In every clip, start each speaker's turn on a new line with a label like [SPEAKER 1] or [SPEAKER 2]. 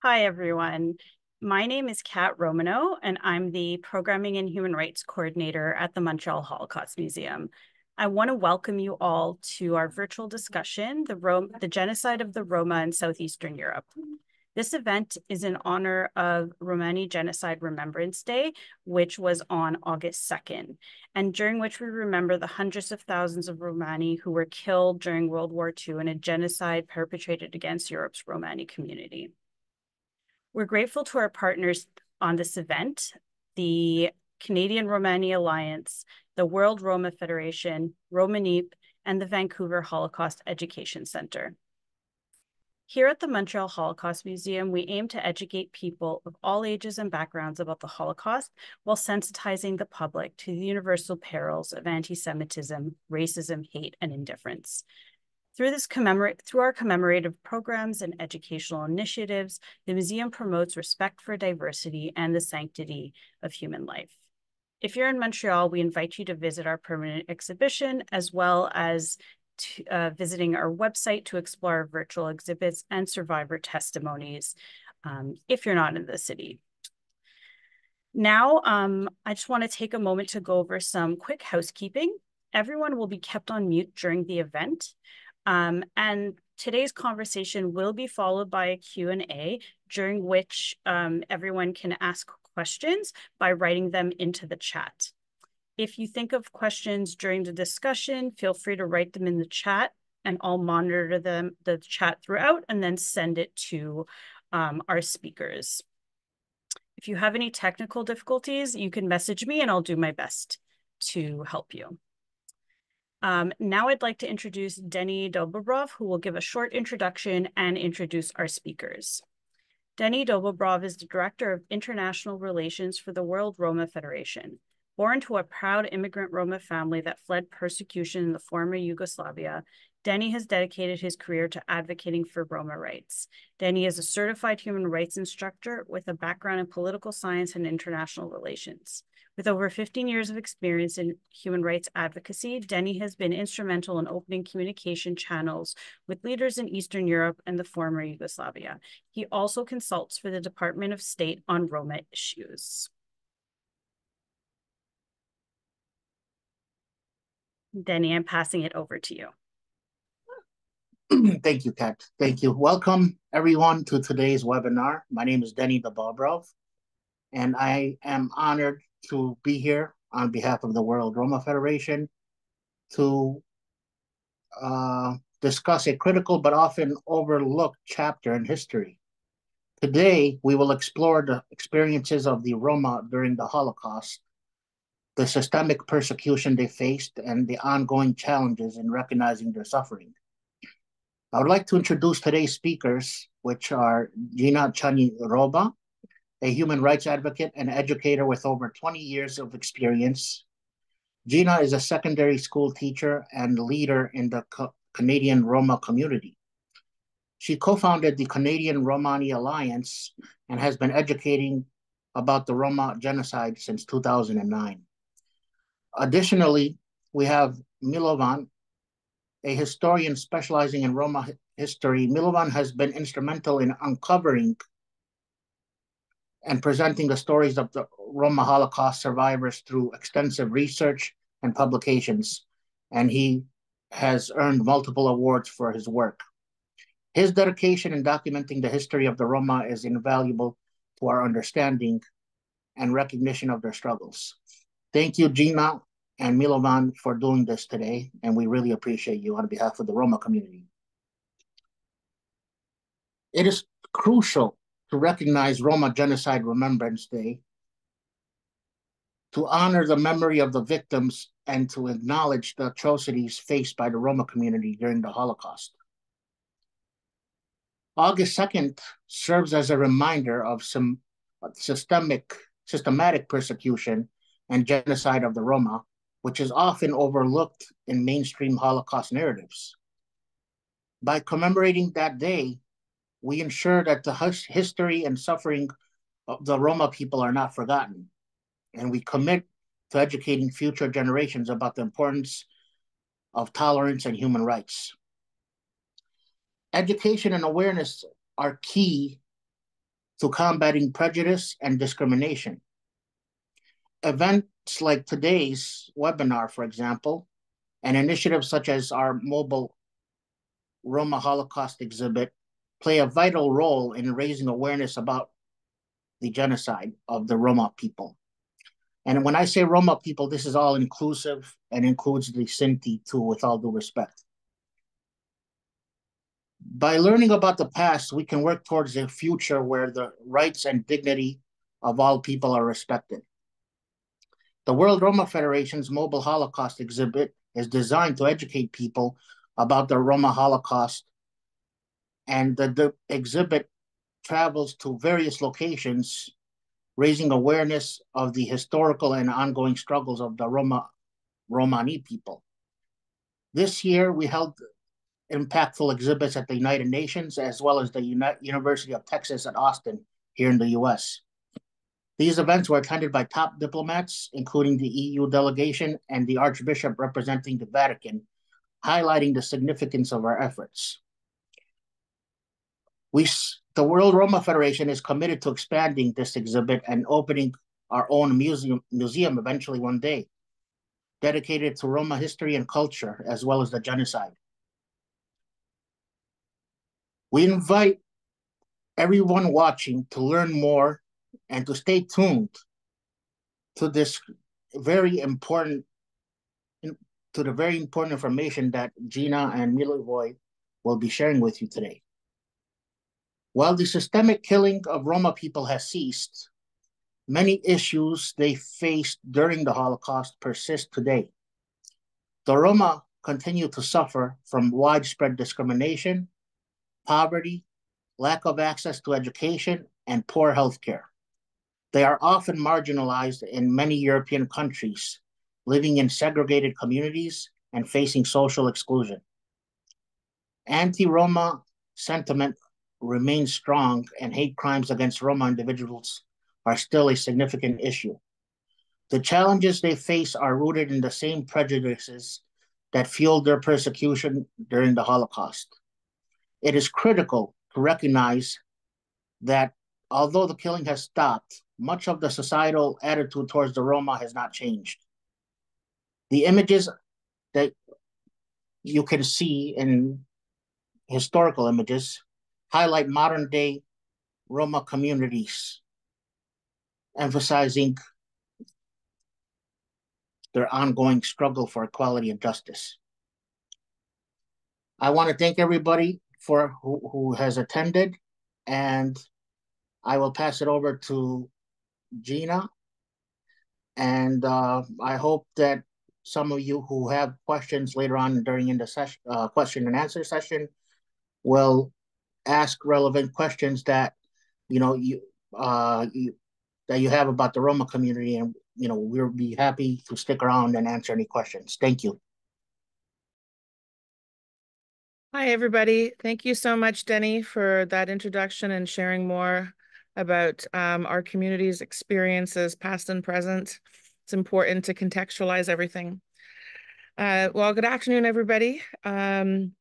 [SPEAKER 1] Hi, everyone. My name is Kat Romano, and I'm the Programming and Human Rights Coordinator at the Montreal Holocaust Museum. I want to welcome you all to our virtual discussion, the Genocide of the Roma in Southeastern Europe. This event is in honor of Romani Genocide Remembrance Day, which was on August 2nd, and during which we remember the hundreds of thousands of Romani who were killed during World War II in a genocide perpetrated against Europe's Romani community. We're grateful to our partners on this event, the Canadian Romani Alliance, the World Roma Federation, Romanipe, and the Vancouver Holocaust Education Centre. Here at the Montreal Holocaust Museum, we aim to educate people of all ages and backgrounds about the Holocaust while sensitizing the public to the universal perils of anti-Semitism, racism, hate, and indifference. Through our commemorative programs and educational initiatives, the museum promotes respect for diversity and the sanctity of human life. If you're in Montreal, we invite you to visit our permanent exhibition, as well as visiting our website to explore our virtual exhibits and survivor testimonies if you're not in the city. Now, I just want to take a moment to go over some quick housekeeping. Everyone will be kept on mute during the event. And today's conversation will be followed by a Q&A, during which everyone can ask questions by writing them into the chat. If you think of questions during the discussion, feel free to write them in the chat, and I'll monitor the chat throughout and then send it to our speakers. If you have any technical difficulties, you can message me and I'll do my best to help you. Now I'd like to introduce Denny Dobobrov, who will give a short introduction and introduce our speakers. Denny Dobobrov is the Director of International Relations for the World Roma Federation. Born to a proud immigrant Roma family that fled persecution in the former Yugoslavia, Denny has dedicated his career to advocating for Roma rights. Denny is a certified human rights instructor with a background in political science and international relations. With over 15 years of experience in human rights advocacy, Denny has been instrumental in opening communication channels with leaders in Eastern Europe and the former Yugoslavia. He also consults for the Department of State on Roma issues. Denny, I'm passing it over to you.
[SPEAKER 2] Thank you, Kat. Thank you. Welcome, everyone, to today's webinar. My name is Denny Dobobrov, and I am honored to be here on behalf of the World Roma Federation to discuss a critical but often overlooked chapter in history. Today, we will explore the experiences of the Roma during the Holocaust, the systemic persecution they faced, and the ongoing challenges in recognizing their suffering. I would like to introduce today's speakers, which are Gina Csanyi-Robah, a human rights advocate and educator with over 20 years of experience. Gina is a secondary school teacher and leader in the Canadian Roma community. She co-founded the Canadian Romani Alliance and has been educating about the Roma Genocide since 2009. Additionally, we have Milovan, a historian specializing in Roma history. Milovan has been instrumental in uncovering and presenting the stories of the Roma Holocaust survivors through extensive research and publications, and he has earned multiple awards for his work. His dedication in documenting the history of the Roma is invaluable to our understanding and recognition of their struggles. Thank you, Gina and Milovan, for doing this today, and we really appreciate you on behalf of the Roma community. It is crucial to recognize Roma Genocide Remembrance Day, to honor the memory of the victims, and to acknowledge the atrocities faced by the Roma community during the Holocaust. August 2nd serves as a reminder of some systematic persecution and genocide of the Roma, which is often overlooked in mainstream Holocaust narratives. By commemorating that day, we ensure that the history and suffering of the Roma people are not forgotten, and we commit to educating future generations about the importance of tolerance and human rights. Education and awareness are key to combating prejudice and discrimination. Events like today's webinar, for example, and initiatives such as our mobile Roma Holocaust exhibit play a vital role in raising awareness about the genocide of the Roma people. And when I say Roma people, this is all inclusive and includes the Sinti too, with all due respect. By learning about the past, we can work towards a future where the rights and dignity of all people are respected. The World Roma Federation's mobile Holocaust exhibit is designed to educate people about the Roma Holocaust, and the exhibit travels to various locations, raising awareness of the historical and ongoing struggles of the Romani people. This year, we held impactful exhibits at the United Nations, as well as the University of Texas at Austin here in the US. These events were attended by top diplomats, including the EU delegation and the Archbishop representing the Vatican, highlighting the significance of our efforts. The World Roma Federation is committed to expanding this exhibit and opening our own museum eventually one day, dedicated to Roma history and culture, as well as the genocide. We invite everyone watching to learn more and to stay tuned to this very important information that Gina and Milovan will be sharing with you today. While the systemic killing of Roma people has ceased, many issues they faced during the Holocaust persist today. The Roma continue to suffer from widespread discrimination, poverty, lack of access to education, and poor healthcare. They are often marginalized in many European countries, living in segregated communities and facing social exclusion. Anti-Roma sentiment remains strong, and hate crimes against Roma individuals are still a significant issue. The challenges they face are rooted in the same prejudices that fueled their persecution during the Holocaust. It is critical to recognize that although the killing has stopped, much of the societal attitude towards the Roma has not changed. The images that you can see in historical images highlight modern day Roma communities, emphasizing their ongoing struggle for equality and justice. I want to thank everybody for who has attended, and I will pass it over to Gina. And I hope that some of you who have questions later on during the session, question and answer session, will ask relevant questions that you have about the Roma community, and we'll be happy to stick around and answer any questions. Thank you.
[SPEAKER 3] Hi, everybody. Thank you so much, Denny, for that introduction and sharing more about our community's experiences, past and present. It's important to contextualize everything. Well, good afternoon, everybody. I'm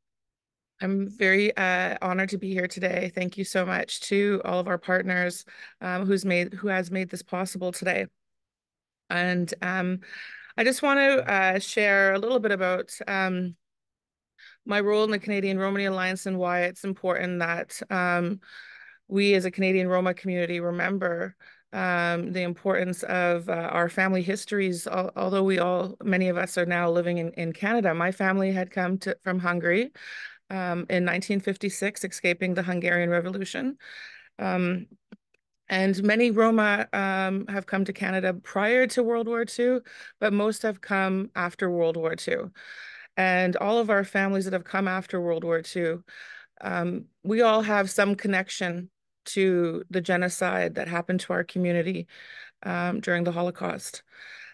[SPEAKER 3] very honored to be here today. Thank you so much to all of our partners who has made this possible today. And I just want to share a little bit about my role in the Canadian Romani Alliance and why it's important that we as a Canadian Roma community remember the importance of our family histories. Although many of us are now living in Canada. My family had come from Hungary in 1956, escaping the Hungarian Revolution. And many Roma have come to Canada prior to World War II, but most have come after World War II. And all of our families that have come after World War II, we all have some connection to the genocide that happened to our community during the Holocaust.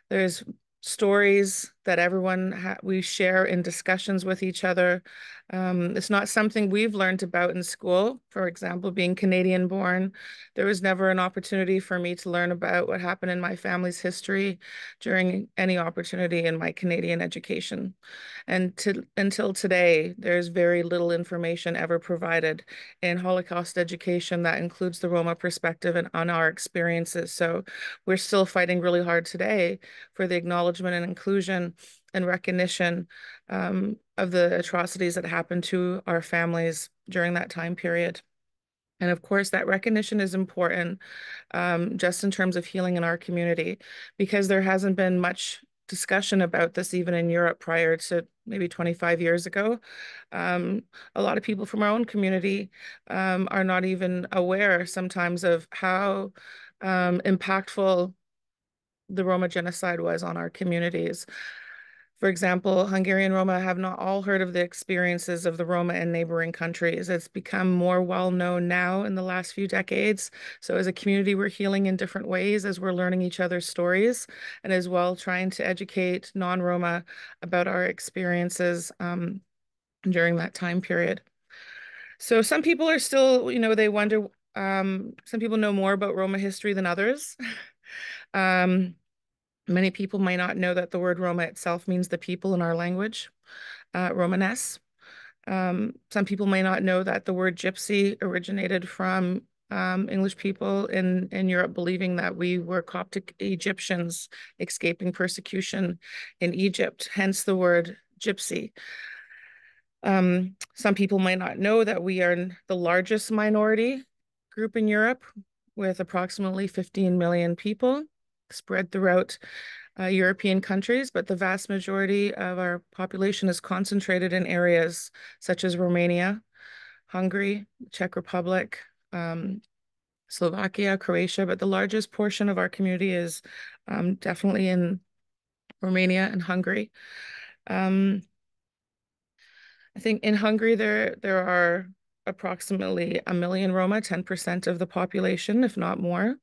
[SPEAKER 3] There's stories that everyone we share in discussions with each other. It's not something we've learned about in school. For example, being Canadian born, there was never an opportunity for me to learn about what happened in my family's history during any opportunity in my Canadian education. And until today, there's very little information ever provided in Holocaust education that includes the Roma perspective and on our experiences. So we're still fighting really hard today for the acknowledgement and inclusion and recognition of the atrocities that happened to our families during that time period. And of course, that recognition is important just in terms of healing in our community, because there hasn't been much discussion about this even in Europe prior to maybe 25 years ago. A lot of people from our own community are not even aware sometimes of how impactful the Roma genocide was on our communities. For example, Hungarian Roma have not all heard of the experiences of the Roma in neighboring countries. It's become more well known now in the last few decades. So as a community, we're healing in different ways as we're learning each other's stories, and as well trying to educate non-Roma about our experiences during that time period. So some people are still, they wonder, some people know more about Roma history than others. Many people might not know that the word Roma itself means the people in our language, Romanes. Some people may not know that the word gypsy originated from English people in Europe believing that we were Coptic Egyptians escaping persecution in Egypt, hence the word gypsy. Some people might not know that we are the largest minority group in Europe with approximately 15 million people spread throughout European countries, but the vast majority of our population is concentrated in areas such as Romania, Hungary, Czech Republic, Slovakia, Croatia, but the largest portion of our community is definitely in Romania and Hungary. I think in Hungary, there are approximately 1 million Roma, 10% of the population, if not more.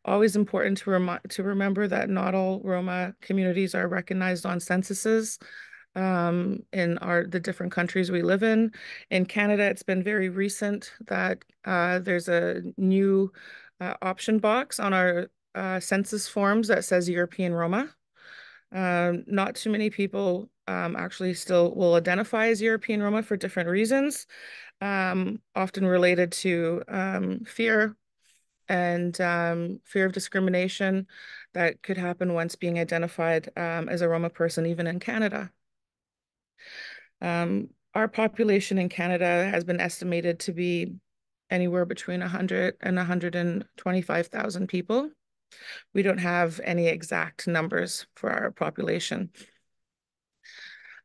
[SPEAKER 3] Always important to remember that not all Roma communities are recognized on censuses in the different countries we live in. In Canada, it's been very recent that there's a new option box on our census forms that says European Roma. Not too many people actually still will identify as European Roma for different reasons, often related to fear and fear of discrimination that could happen once being identified as a Roma person, even in Canada. Our population in Canada has been estimated to be anywhere between 100 and 125,000 people. We don't have any exact numbers for our population.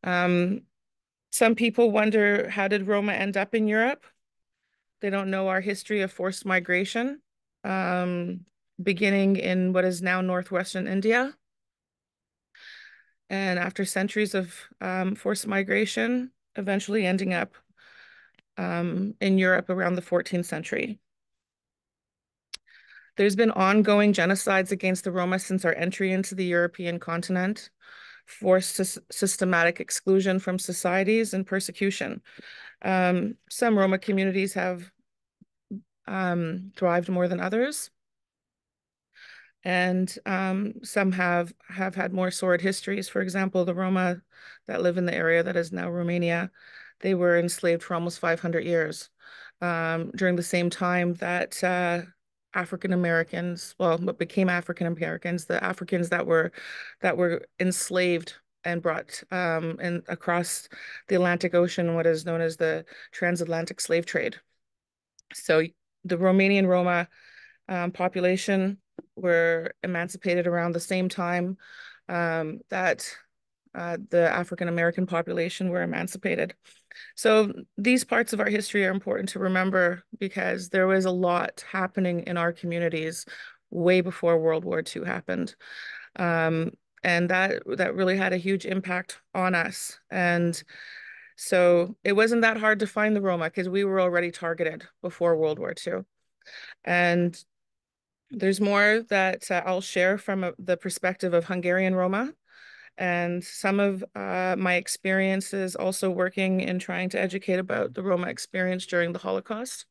[SPEAKER 3] Some people wonder, how did Roma end up in Europe? They don't know our history of forced migration, beginning in what is now northwestern India. And after centuries of forced migration, eventually ending up in Europe around the 14th century. There's been ongoing genocides against the Roma since our entry into the European continent, forced systematic exclusion from societies and persecution. Some Roma communities have thrived more than others. And some have had more sordid histories. For example, the Roma that live in the area that is now Romania, they were enslaved for almost 500 years. During the same time that African Americans, well, what became African Americans, the Africans that were enslaved and brought across the Atlantic Ocean, what is known as the transatlantic slave trade. So the Romanian Roma population were emancipated around the same time that the African American population were emancipated. So these parts of our history are important to remember because there was a lot happening in our communities way before World War II happened. And that really had a huge impact on us. And so it wasn't that hard to find the Roma because we were already targeted before World War II. And there's more that I'll share from the perspective of Hungarian Roma and some of my experiences also working in trying to educate about the Roma experience during the Holocaust.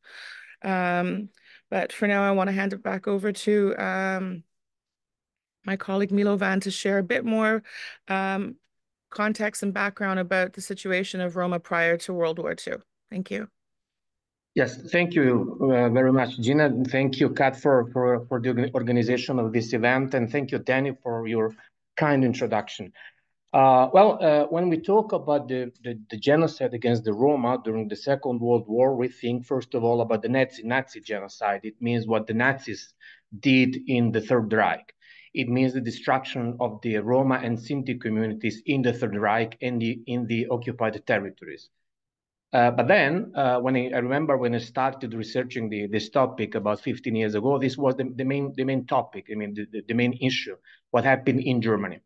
[SPEAKER 3] But for now, I want to hand it back over to my colleague Milovan to share a bit more context and background about the situation of Roma prior to World War II. Thank you.
[SPEAKER 4] Yes, thank you very much, Gina. Thank you, Kat, for the organization of this event. And thank you, Danny, for your kind introduction. When we talk about the genocide against the Roma during the Second World War, we think, first of all, about the Nazi genocide. It means what the Nazis did in the Third Reich. It means the destruction of the Roma and Sinti communities in the Third Reich and in the occupied territories. But then, when I remember when I started researching this topic about 15 years ago, this was the main topic. I mean, the main issue, what happened in Germany.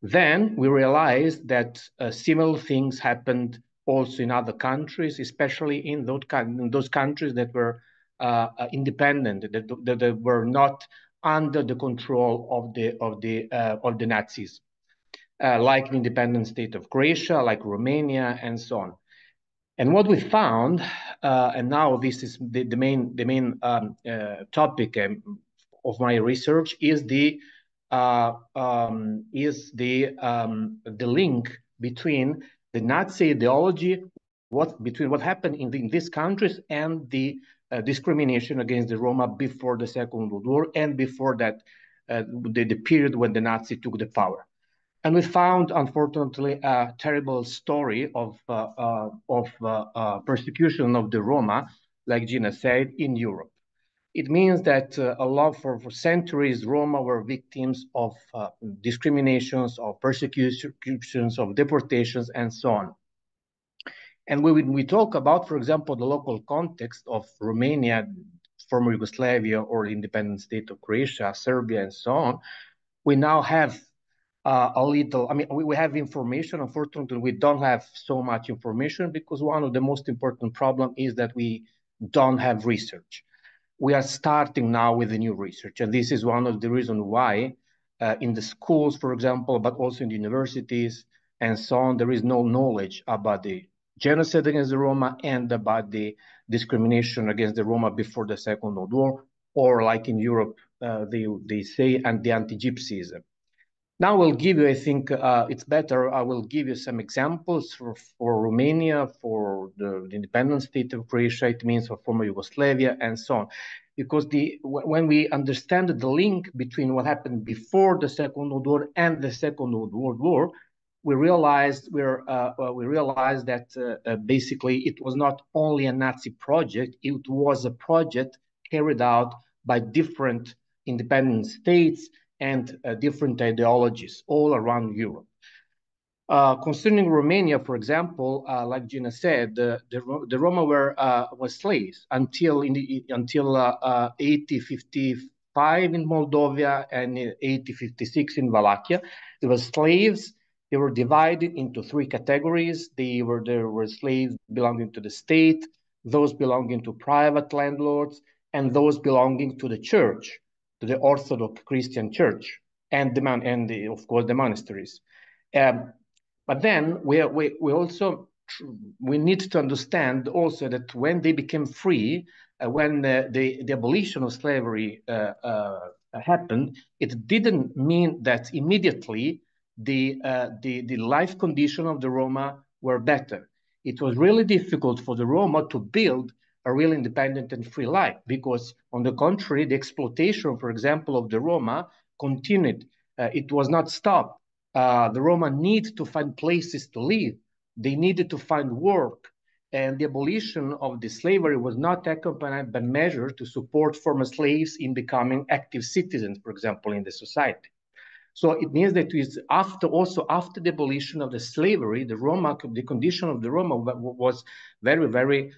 [SPEAKER 4] Then we realized that similar things happened also in other countries, especially in those countries that were independent, that were not under the control of the Nazis, like the independent state of Croatia, like Romania, and so on. And what we found, and now this is the main topic of my research, is the link between the Nazi ideology, between what happened in these countries and the discrimination against the Roma before the Second World War and before that, the period when the Nazi took the power. And we found, unfortunately, a terrible story of persecution of the Roma, like Gina said, in Europe. It means that for centuries, Roma were victims of discriminations, of persecutions, of deportations, and so on. And when we talk about, for example, the local context of Romania, former Yugoslavia, or the independent state of Croatia, Serbia, and so on, we now have we have information. Unfortunately, we don't have so much information because one of the most important problems is that we don't have research. We are starting now with the new research, and this is one of the reasons why in the schools, for example, but also in the universities and so on, there is no knowledge about the genocide against the Roma and about the discrimination against the Roma before the Second World War, or like in Europe, they say, and the anti-Gypsyism. Now I'll give you, I think it's better, I will give you some examples for Romania, for the independent state of Croatia, it means for former Yugoslavia, and so on. Because when we understand the link between what happened before the Second World War and the Second World War, we realized that basically it was not only a Nazi project, it was a project carried out by different independent states and different ideologies all around Europe. Concerning Romania, for example, like Gina said, the Roma were slaves until 1855 in Moldova and 1856 in Wallachia. They were slaves. They were divided into three categories. There were slaves belonging to the state, those belonging to private landlords, and those belonging to the church, to the Orthodox Christian Church, and of course the monasteries. But then we need to understand also that when they became free, when the abolition of slavery happened, it didn't mean that immediately the life condition of the Roma were better. It was really difficult for the Roma to build a real independent and free life because, on the contrary, the exploitation, for example, of the Roma continued. It was not stopped. The Roma need to find places to live. They needed to find work. And the abolition of the slavery was not accompanied by measures to support former slaves in becoming active citizens, for example, in the society. So it means that after the abolition of the slavery, the condition of the Roma was very, very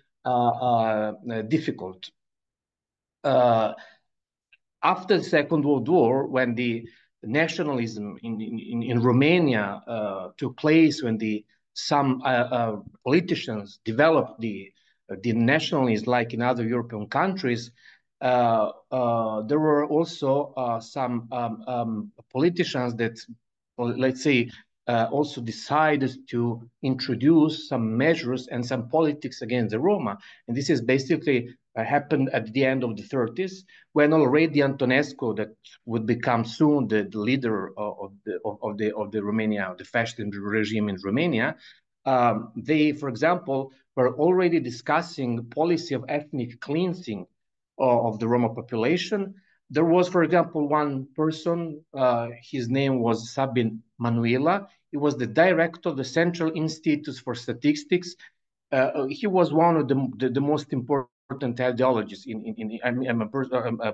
[SPEAKER 4] difficult. After the Second World War, when the nationalism in Romania took place, when some politicians developed the nationalism like in other European countries, there were also some politicians that, let's say, also decided to introduce some measures and some politics against the Roma. And this is basically happened at the end of the 30s, when already Antonescu, that would become soon the leader of the Romania, the fascist regime in Romania, they, for example, were already discussing policy of ethnic cleansing of the Roma population. There was, for example, one person, his name was Sabin Manuela. He was the director of the Central Institute for Statistics. He was one of the most important ideologists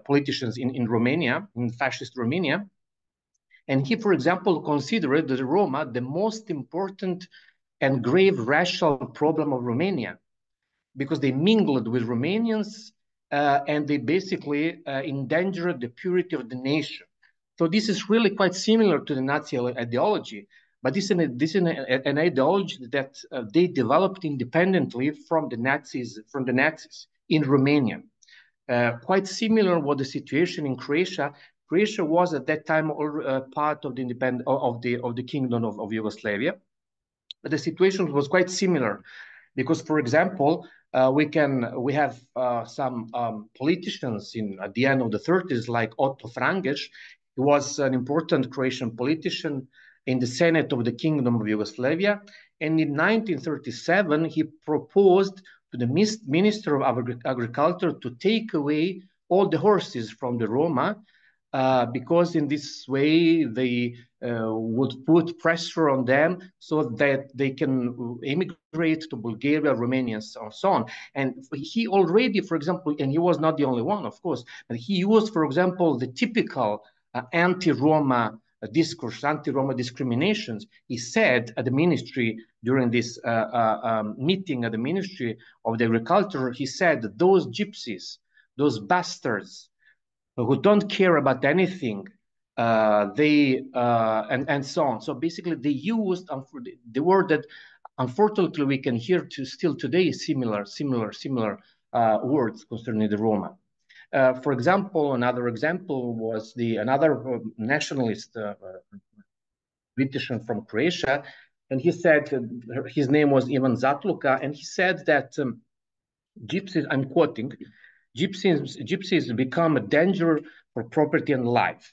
[SPEAKER 4] politicians in Romania, in fascist Romania. And he, for example, considered the Roma the most important and grave racial problem of Romania, because they mingled with Romanians and they basically endangered the purity of the nation. So this is really quite similar to the Nazi ideology, but this is an ideology that they developed independently from the Nazis in Romania. Quite similar was the situation in Croatia. Croatia was at that time part of the Kingdom of Yugoslavia, but the situation was quite similar. Because, for example, we have some politicians at the end of the 30s, like Otto Frangesch. He was an important Croatian politician in the Senate of the Kingdom of Yugoslavia. And in 1937, he proposed to the Minister of Agriculture to take away all the horses from the Roma, because in this way they would put pressure on them so that they can immigrate to Bulgaria, Romania, and so on. And he already, for example, and he was not the only one, of course, but he used, for example, the typical anti-Roma discourse, anti-Roma discriminations. He said at the ministry during this meeting at the Ministry of the Agriculture, he said, those gypsies, those bastards, who don't care about anything, and so on. So basically, they used the word that, unfortunately, we can hear still today similar words concerning the Roma. For example, another example was another nationalist politician from Croatia, and he said, his name was Ivan Zatluka, and he said that gypsies, I'm quoting, gypsies become a danger for property and life.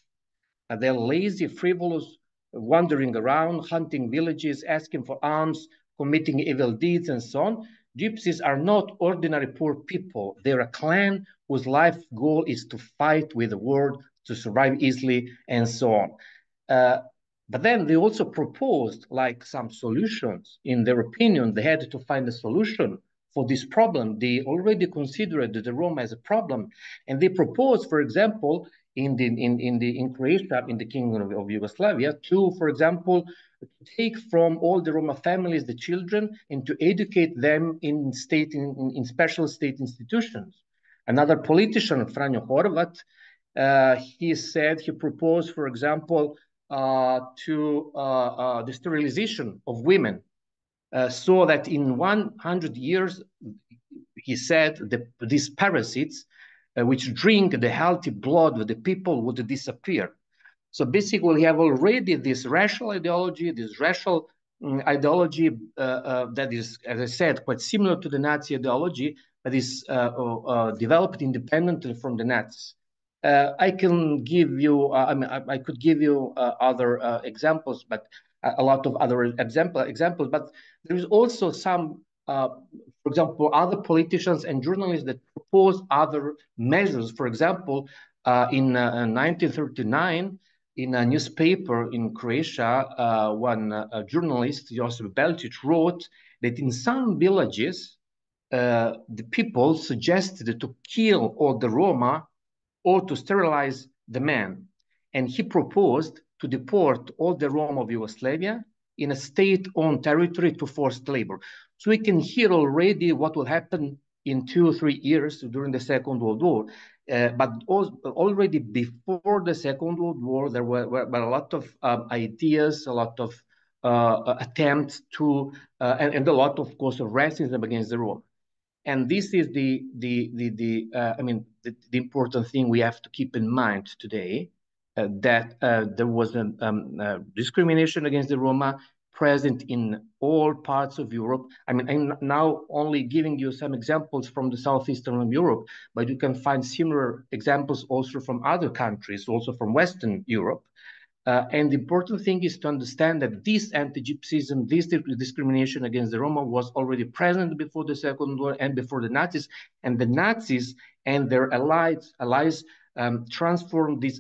[SPEAKER 4] They're lazy, frivolous, wandering around, hunting villages, asking for alms, committing evil deeds, and so on. Gypsies are not ordinary poor people. They're a clan whose life goal is to fight with the world, to survive easily, and so on. But then they also proposed like some solutions. In their opinion, they had to find a solution for this problem. They already considered the Roma as a problem, and they proposed, for example, in Croatia, in the Kingdom of Yugoslavia, to, for example, take from all the Roma families the children and to educate them in special state institutions. Another politician, Franjo Horvat, he proposed, for example, the sterilization of women, so that in 100 years, he said, these parasites, which drink the healthy blood of the people, would disappear. So basically, we have already this racial ideology, that is, as I said, quite similar to the Nazi ideology, that is developed independently from the Nazis. I can give you, I could give you other examples, but a lot of other examples, but there is also some, for example, other politicians and journalists that propose other measures. For example, in 1939, in a newspaper in Croatia, one journalist, Josip Belčić, wrote that in some villages, the people suggested to kill all the Roma or to sterilize the men. And he proposed to deport all the Roma of Yugoslavia in a state-owned territory to forced labor. So we can hear already what will happen in 2 or 3 years during the Second World War. But already before the Second World War, there were a lot of ideas, a lot of attempts to, and a lot, of course, of racism against the Roma. And this is the important thing we have to keep in mind today. that there was discrimination against the Roma present in all parts of Europe. I mean, I'm now only giving you some examples from the Southeastern Europe, but you can find similar examples also from other countries, also from Western Europe. And the important thing is to understand that this anti-Gypsyism, this discrimination against the Roma was already present before the Second War and before the Nazis, and the Nazis and their allies transformed this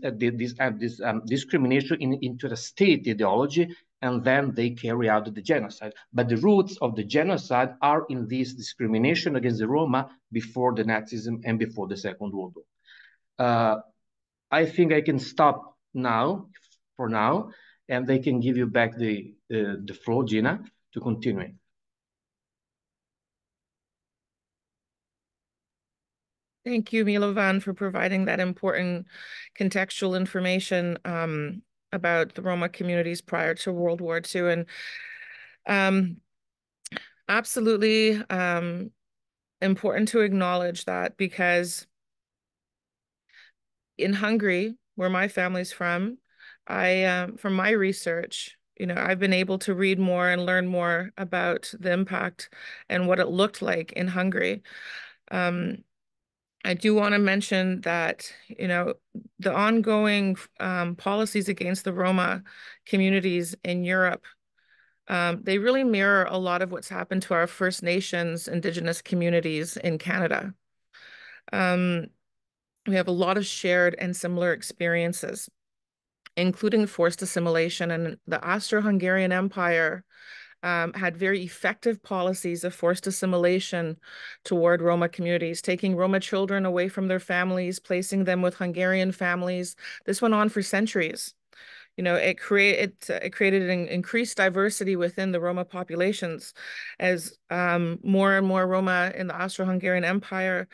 [SPEAKER 4] discrimination into a state ideology, and then they carry out the genocide. But the roots of the genocide are in this discrimination against the Roma before the Nazism and before the Second World War. I think I can stop now, for now, and they can give you back the floor, Gina, to continue.
[SPEAKER 3] Thank you, Milovan, for providing that important contextual information about the Roma communities prior to World War II. And absolutely important to acknowledge that, because in Hungary, where my family's from my research, I've been able to read more and learn more about the impact and what it looked like in Hungary. I do want to mention that, the ongoing policies against the Roma communities in Europe, they really mirror a lot of what's happened to our First Nations Indigenous communities in Canada. We have a lot of shared and similar experiences, including forced assimilation. And the Austro-Hungarian Empire had very effective policies of forced assimilation toward Roma communities, taking Roma children away from their families, placing them with Hungarian families. This went on for centuries. It created an increased diversity within the Roma populations as more and more Roma in the Austro-Hungarian Empire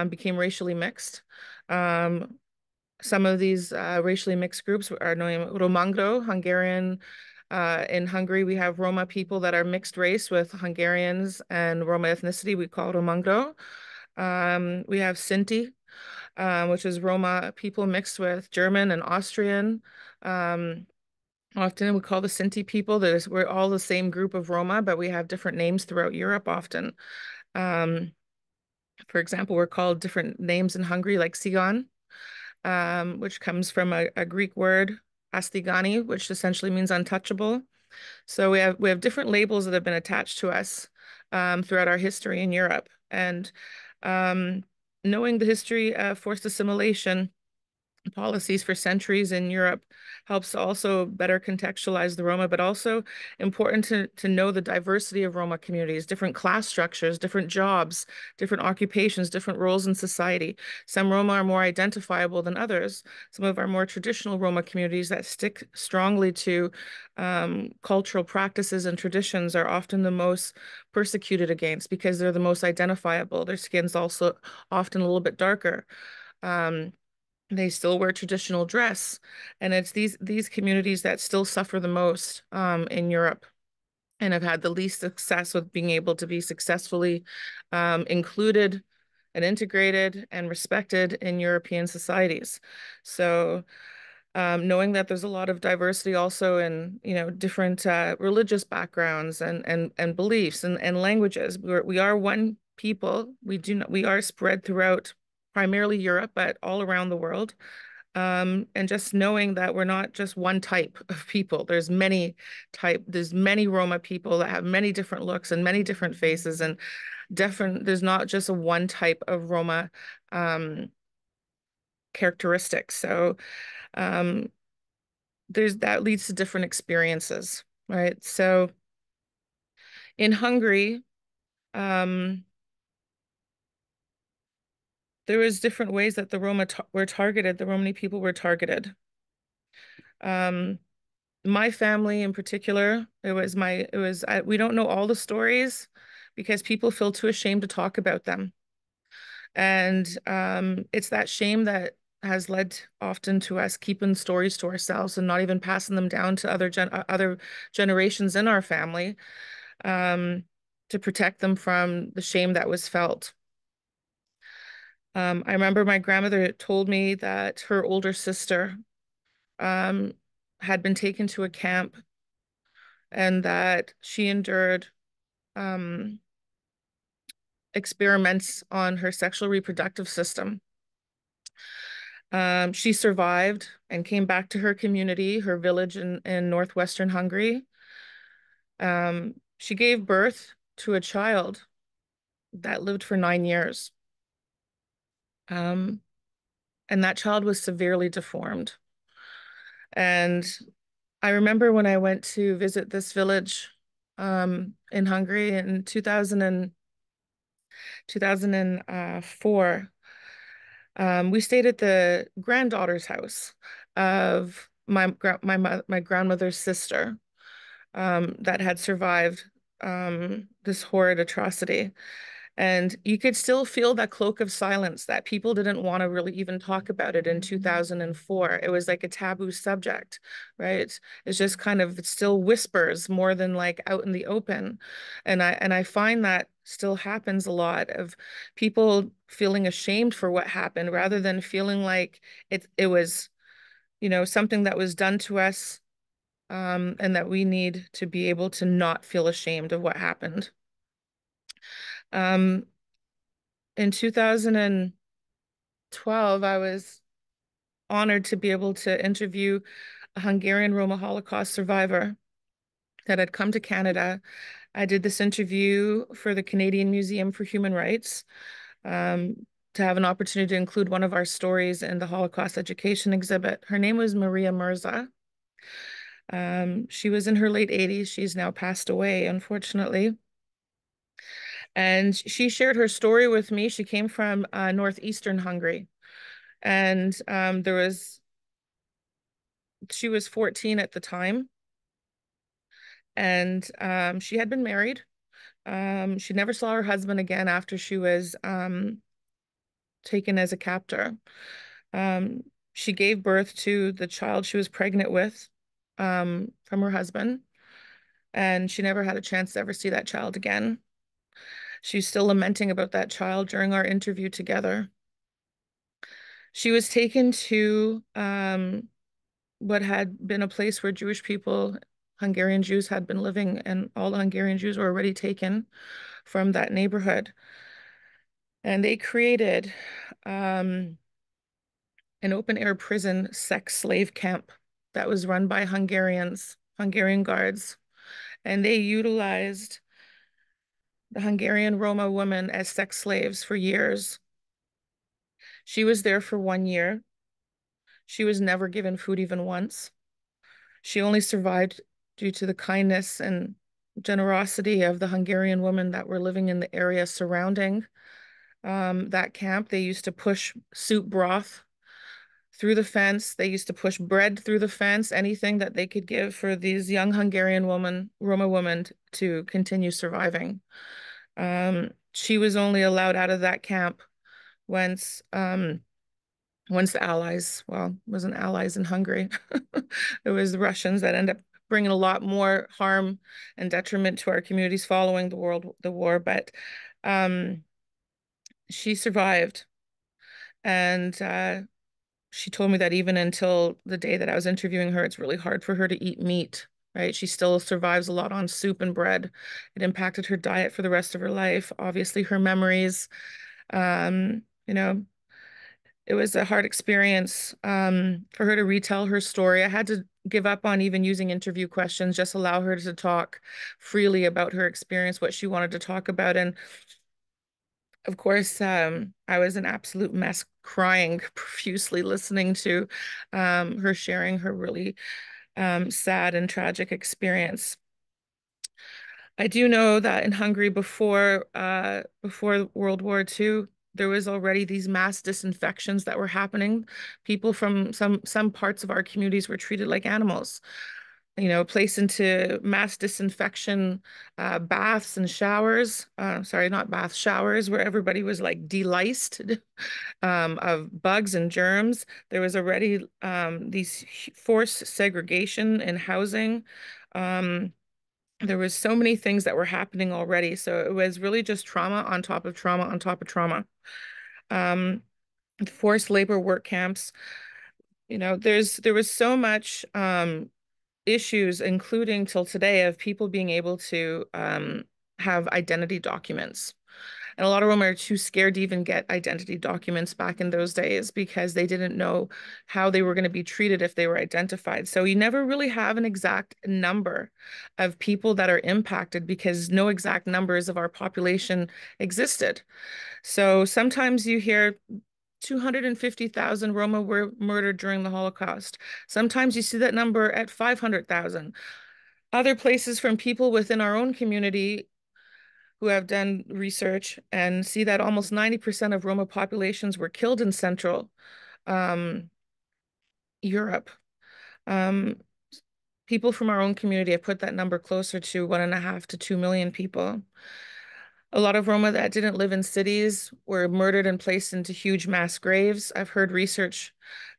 [SPEAKER 3] became racially mixed. Some of these racially mixed groups are known Romangro, Hungarian. In Hungary, we have Roma people that are mixed race with Hungarians and Roma ethnicity. We call Romangro. We have Sinti, which is Roma people mixed with German and Austrian. Often we call the Sinti people, we're all the same group of Roma, but we have different names throughout Europe often. For example, we're called different names in Hungary, like Sigan, which comes from a Greek word, astigani, which essentially means untouchable. So we have different labels that have been attached to us throughout our history in Europe. And knowing the history of forced assimilation policies for centuries in Europe helps also better contextualize the Roma, but also important to know the diversity of Roma communities, different class structures, different jobs, different occupations, different roles in society. Some Roma are more identifiable than others. Some of our more traditional Roma communities that stick strongly to cultural practices and traditions are often the most persecuted against because they're the most identifiable. Their skin's also often a little bit darker. They still wear traditional dress, and it's these communities that still suffer the most in Europe and have had the least success with being able to be successfully included and integrated and respected in European societies. So knowing that there's a lot of diversity also in different religious backgrounds and beliefs and languages. We are one people. We are spread throughout primarily Europe, but all around the world. And just knowing that we're not just one type of people. There's many Roma people that have many different looks and many different faces, and there's not just a one type of Roma characteristics. So that leads to different experiences, right? So in Hungary, there was different ways that the Roma were targeted. The Romani people were targeted. My family in particular, we don't know all the stories because people feel too ashamed to talk about them. And it's that shame that has led often to us keeping stories to ourselves and not even passing them down to other generations in our family to protect them from the shame that was felt. I remember my grandmother told me that her older sister had been taken to a camp and that she endured experiments on her sexual reproductive system. She survived and came back to her community, her village in northwestern Hungary. She gave birth to a child that lived for 9 years. And that child was severely deformed. And I remember when I went to visit this village in Hungary in 2004, we stayed at the granddaughter's house of my grandmother's sister that had survived this horrid atrocity. And you could still feel that cloak of silence that people didn't want to really even talk about it in 2004. It was like a taboo subject, right? It's just kind of, it still whispers more than like out in the open. And I find that still happens a lot of people feeling ashamed for what happened rather than feeling like it was, you know, something that was done to us, and that we need to be able to not feel ashamed of what happened. In 2012, I was honored to be able to interview a Hungarian Roma Holocaust survivor that had come to Canada. I did this interview for the Canadian Museum for Human Rights, to have an opportunity to include one of our stories in the Holocaust education exhibit. Her name was Maria Mirza. She was in her late 80s. She's now passed away, unfortunately. And she shared her story with me. She came from Northeastern Hungary. And she was 14 at the time. And she had been married. She never saw her husband again after she was taken as a captor. She gave birth to the child she was pregnant with from her husband. And she never had a chance to ever see that child again. She's still lamenting about that child during our interview together. She was taken to what had been a place where Jewish people, Hungarian Jews, had been living, and all the Hungarian Jews were already taken from that neighborhood. And they created an open-air prison sex slave camp that was run by Hungarian guards. And they utilized the Hungarian Roma woman as sex slaves for years. She was there for 1 year. She was never given food even once. She only survived due to the kindness and generosity of the Hungarian women that were living in the area surrounding that camp. They used to push soup broth through the fence. They used to push bread through the fence, anything that they could give for these young Hungarian Roma women to continue surviving. She was only allowed out of that camp once the Allies, well, it wasn't Allies in Hungary. It was the Russians that ended up bringing a lot more harm and detriment to our communities following the war. But she survived. And she told me that even until the day that I was interviewing her, it's really hard for her to eat meat, right? She still survives a lot on soup and bread. It impacted her diet for the rest of her life. Obviously, her memories, you know, it was a hard experience for her to retell her story. I had to give up on even using interview questions, just allow her to talk freely about her experience, what she wanted to talk about. And of course, I was an absolute mess, crying profusely, listening to her sharing her really sad and tragic experience. I do know that in Hungary before World War II, there was already these mass disinfections that were happening. People from some parts of our communities were treated like animals, you know, placed into mass disinfection baths and showers. Sorry, not baths, showers, where everybody was like deliced of bugs and germs. There was already these forced segregation in housing. There was so many things that were happening already. So it was really just trauma on top of trauma on top of trauma. Forced labor work camps. You know, there was so much issues, including till today, of people being able to have identity documents. And a lot of Roma are too scared to even get identity documents back in those days because they didn't know how they were going to be treated if they were identified. So you never really have an exact number of people that are impacted because no exact numbers of our population existed. So sometimes you hear 250,000 Roma were murdered during the Holocaust. Sometimes you see that number at 500,000. Other places from people within our own community who have done research and see that almost 90% of Roma populations were killed in Central Europe. People from our own community have put that number closer to 1.5 to 2 million people. A lot of Roma that didn't live in cities were murdered and placed into huge mass graves. I've heard research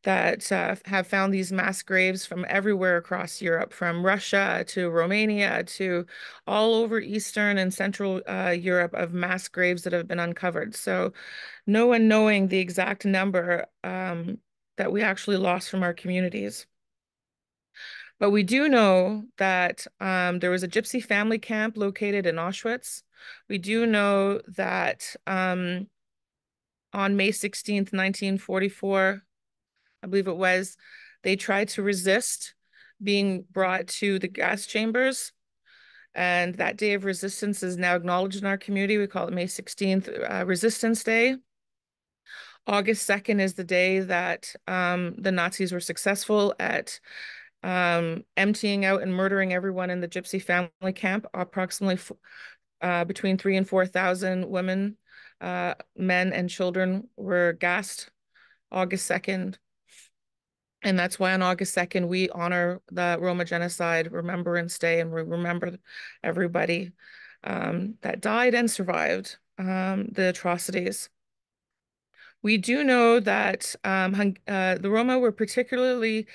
[SPEAKER 3] that have found these mass graves from everywhere across Europe, from Russia to Romania to all over Eastern and Central Europe, of mass graves that have been uncovered. So no one knowing the exact number that we actually lost from our communities. But we do know that there was a gypsy family camp located in Auschwitz. We do know that on May 16th, 1944, I believe it was, they tried to resist being brought to the gas chambers. And that day of resistance is now acknowledged in our community. We call it May 16th Resistance Day. August 2nd is the day that the Nazis were successful at emptying out and murdering everyone in the gypsy family camp. Approximately between 3,000 and 4,000 women, men, and children were gassed August 2nd. And that's why on August 2nd, we honor the Roma Genocide Remembrance Day, and we remember everybody that died and survived the atrocities. We do know that the Roma were particularly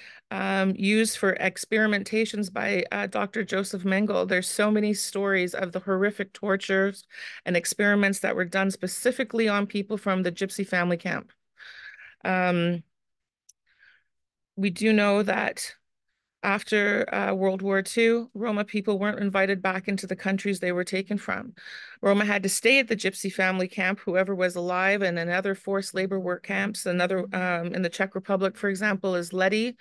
[SPEAKER 3] used for experimentations by Dr. Joseph Mengele. There's so many stories of the horrific tortures and experiments that were done specifically on people from the Gypsy family camp. We do know that after World War II, Roma people weren't invited back into the countries they were taken from. Roma had to stay at the Gypsy family camp, whoever was alive, and in other forced labor work camps. Another in the Czech Republic, for example, is Lety.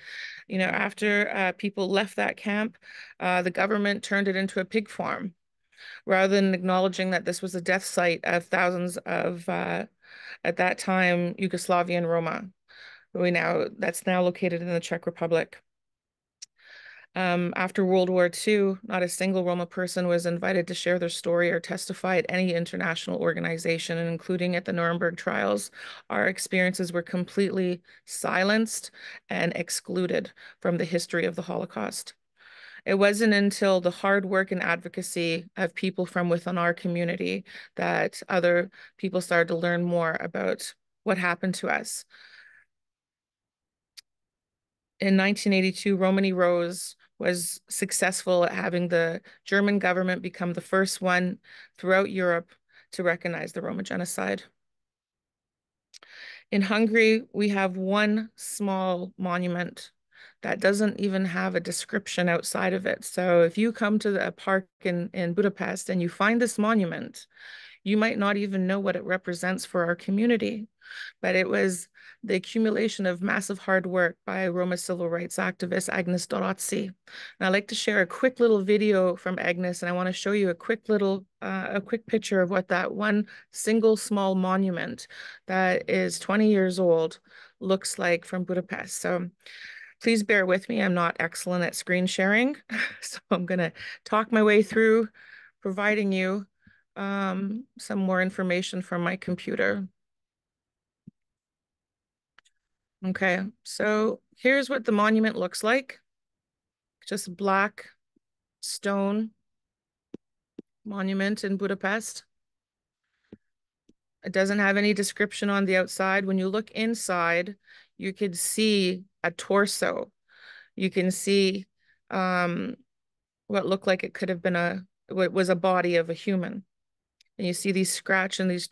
[SPEAKER 3] You know, after people left that camp, the government turned it into a pig farm, rather than acknowledging that this was a death site of thousands of, at that time, Yugoslavian Roma. That's now located in the Czech Republic. After World War II, not a single Roma person was invited to share their story or testify at any international organization, and including at the Nuremberg trials. Our experiences were completely silenced and excluded from the history of the Holocaust. It wasn't until the hard work and advocacy of people from within our community that other people started to learn more about what happened to us. In 1982, Romani Rose was successful at having the German government become the first one throughout Europe to recognize the Roma genocide. In Hungary, we have one small monument that doesn't even have a description outside of it. So if you come to a park in Budapest and you find this monument, you might not even know what it represents for our community, but it was the accumulation of massive hard work by Roma civil rights activist Agnes Dorotsi. And I'd like to share a quick little video from Agnes, and I want to show you a quick picture of what that one single small monument that is 20 years old looks like from Budapest. So please bear with me. I'm not excellent at screen sharing, so I'm going to talk my way through providing you some more information from my computer. Okay, so here's what the monument looks like. Just black stone monument in Budapest. It doesn't have any description on the outside. When you look inside, you could see a torso. You can see what looked like it could have been what was a body of a human. And you see these scratch and these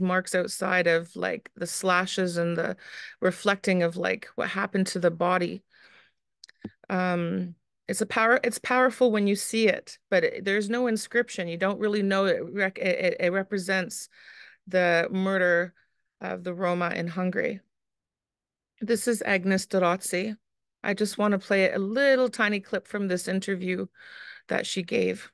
[SPEAKER 3] marks outside of like the slashes and the reflecting of like what happened to the body. It's powerful when you see it, but there's no inscription. You don't really know it represents the murder of the Roma in Hungary. This is Agnes Dorotsi. I just want to play a little tiny clip from this interview that she gave.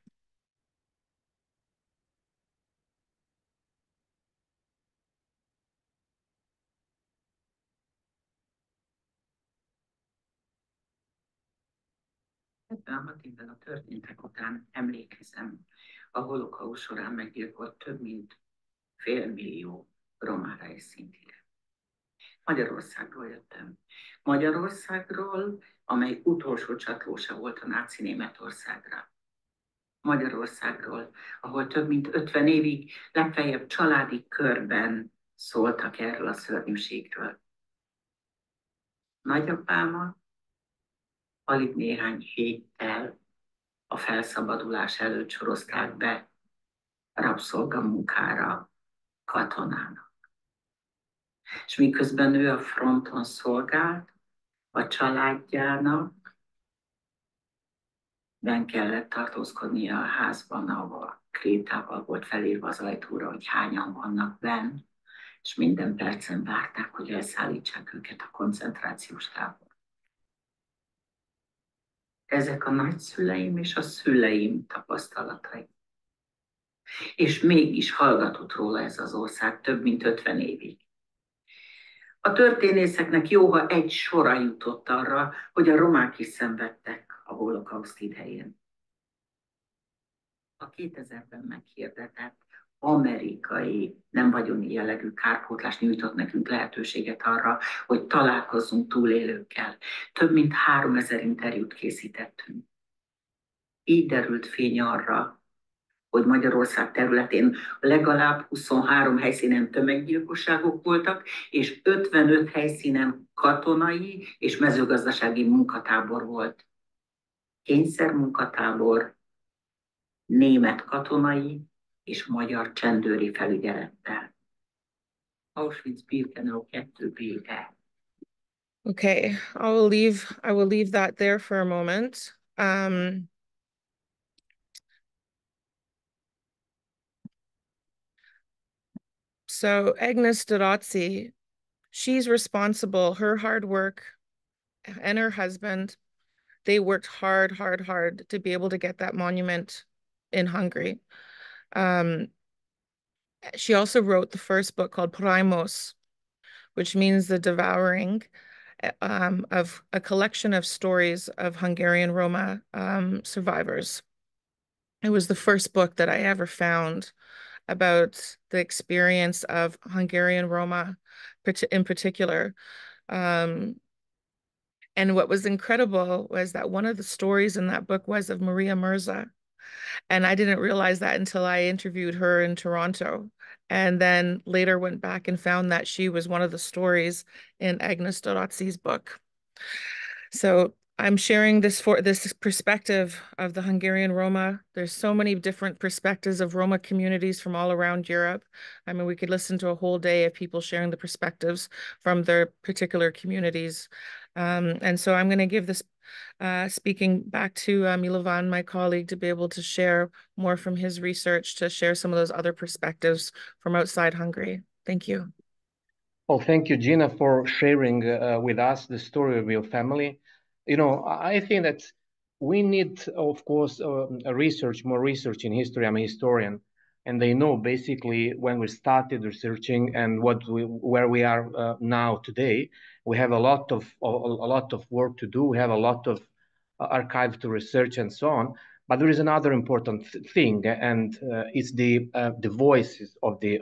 [SPEAKER 5] Amiben a történtek után emlékezem a holokauszt során meggyilkolt több mint 500 000 romára és szintire. Magyarországról jöttem. Magyarországról, amely utolsó csatlósa volt a náci Németországra. Magyarországról, ahol több mint 50 évig legfeljebb családi körben szóltak erről a szörnyűségről. Nagyapámat alig néhány héttel a felszabadulás előtt sorozták be rabszolgamunkára katonának. És miközben ő a fronton szolgált, a családjának benn kellett tartózkodnia a házban, ahol krétával volt felírva az ajtóra, hogy hányan vannak benn, és minden percen várták, hogy elszállítsák őket a koncentrációs tábor. Ezek a nagyszüleim és a szüleim tapasztalatai. És mégis hallgatott róla ez az ország több mint 50 évig. A történészeknek jó, ha egy sora jutott arra, hogy a romák is szenvedtek a holokauszt idején. A 2000-ben meghirdetett amerikai nem vagyoni jellegű kárpótlás nyújtott nekünk lehetőséget arra, hogy találkozzunk túlélőkkel. Több mint 3000 interjút készítettünk. Így derült fény arra, hogy Magyarország területén legalább 23 helyszínen tömeggyilkosságok voltak, és 55 helyszínen katonai és mezőgazdasági munkatábor volt. Kényszermunkatábor, német katonai és magyar csendőri felügyelettel. Auschwitz-Birkenau 2 vége.
[SPEAKER 3] Okay, I will leave that there for a moment. So Agnes Dorotsi, she's responsible, her hard work and her husband, they worked hard to be able to get that monument in Hungary. She also wrote the first book called Primos, which means the devouring, of a collection of stories of Hungarian Roma survivors. It was the first book that I ever found about the experience of Hungarian Roma in particular. And what was incredible was that one of the stories in that book was of Maria Mirza. And I didn't realize that until I interviewed her in Toronto. And then later went back and found that she was one of the stories in Agnes Dorotsi's book. So I'm sharing this perspective of the Hungarian Roma. There's so many different perspectives of Roma communities from all around Europe. I mean, we could listen to a whole day of people sharing the perspectives from their particular communities. And so I'm going to give this speaking back to Milovan, my colleague, to be able to share more from his research, to share some of those other perspectives from outside Hungary. Thank you.
[SPEAKER 4] Well, thank you, Gina, for sharing with us the story of your family. You know, I think that we need, of course, more research in history. I'm a historian, and they know basically when we started researching and where we are now today. We have a lot of work to do. We have a lot of archive to research and so on. But there is another important thing, and it's the voices of the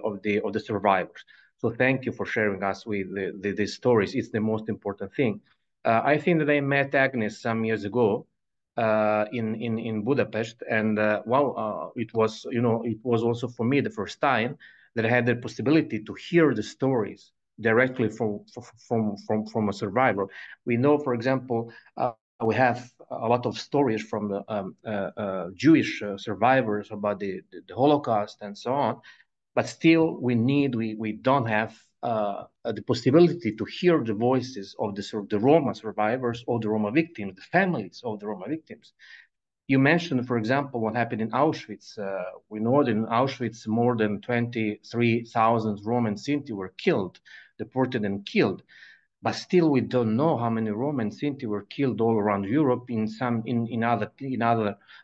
[SPEAKER 4] survivors. So thank you for sharing us with these stories. It's the most important thing. I think that I met Agnes some years ago in Budapest, and it was also for me the first time that I had the possibility to hear the stories directly from a survivor. We know, for example, we have a lot of stories from the Jewish survivors about the Holocaust and so on. But still, we don't have the possibility to hear the voices of the Roma survivors or the Roma victims, the families of the Roma victims. You mentioned, for example, what happened in Auschwitz. We know that in Auschwitz, more than 23,000 Roman Sinti were killed, deported and killed. But still, we don't know how many Roman Sinti were killed all around Europe in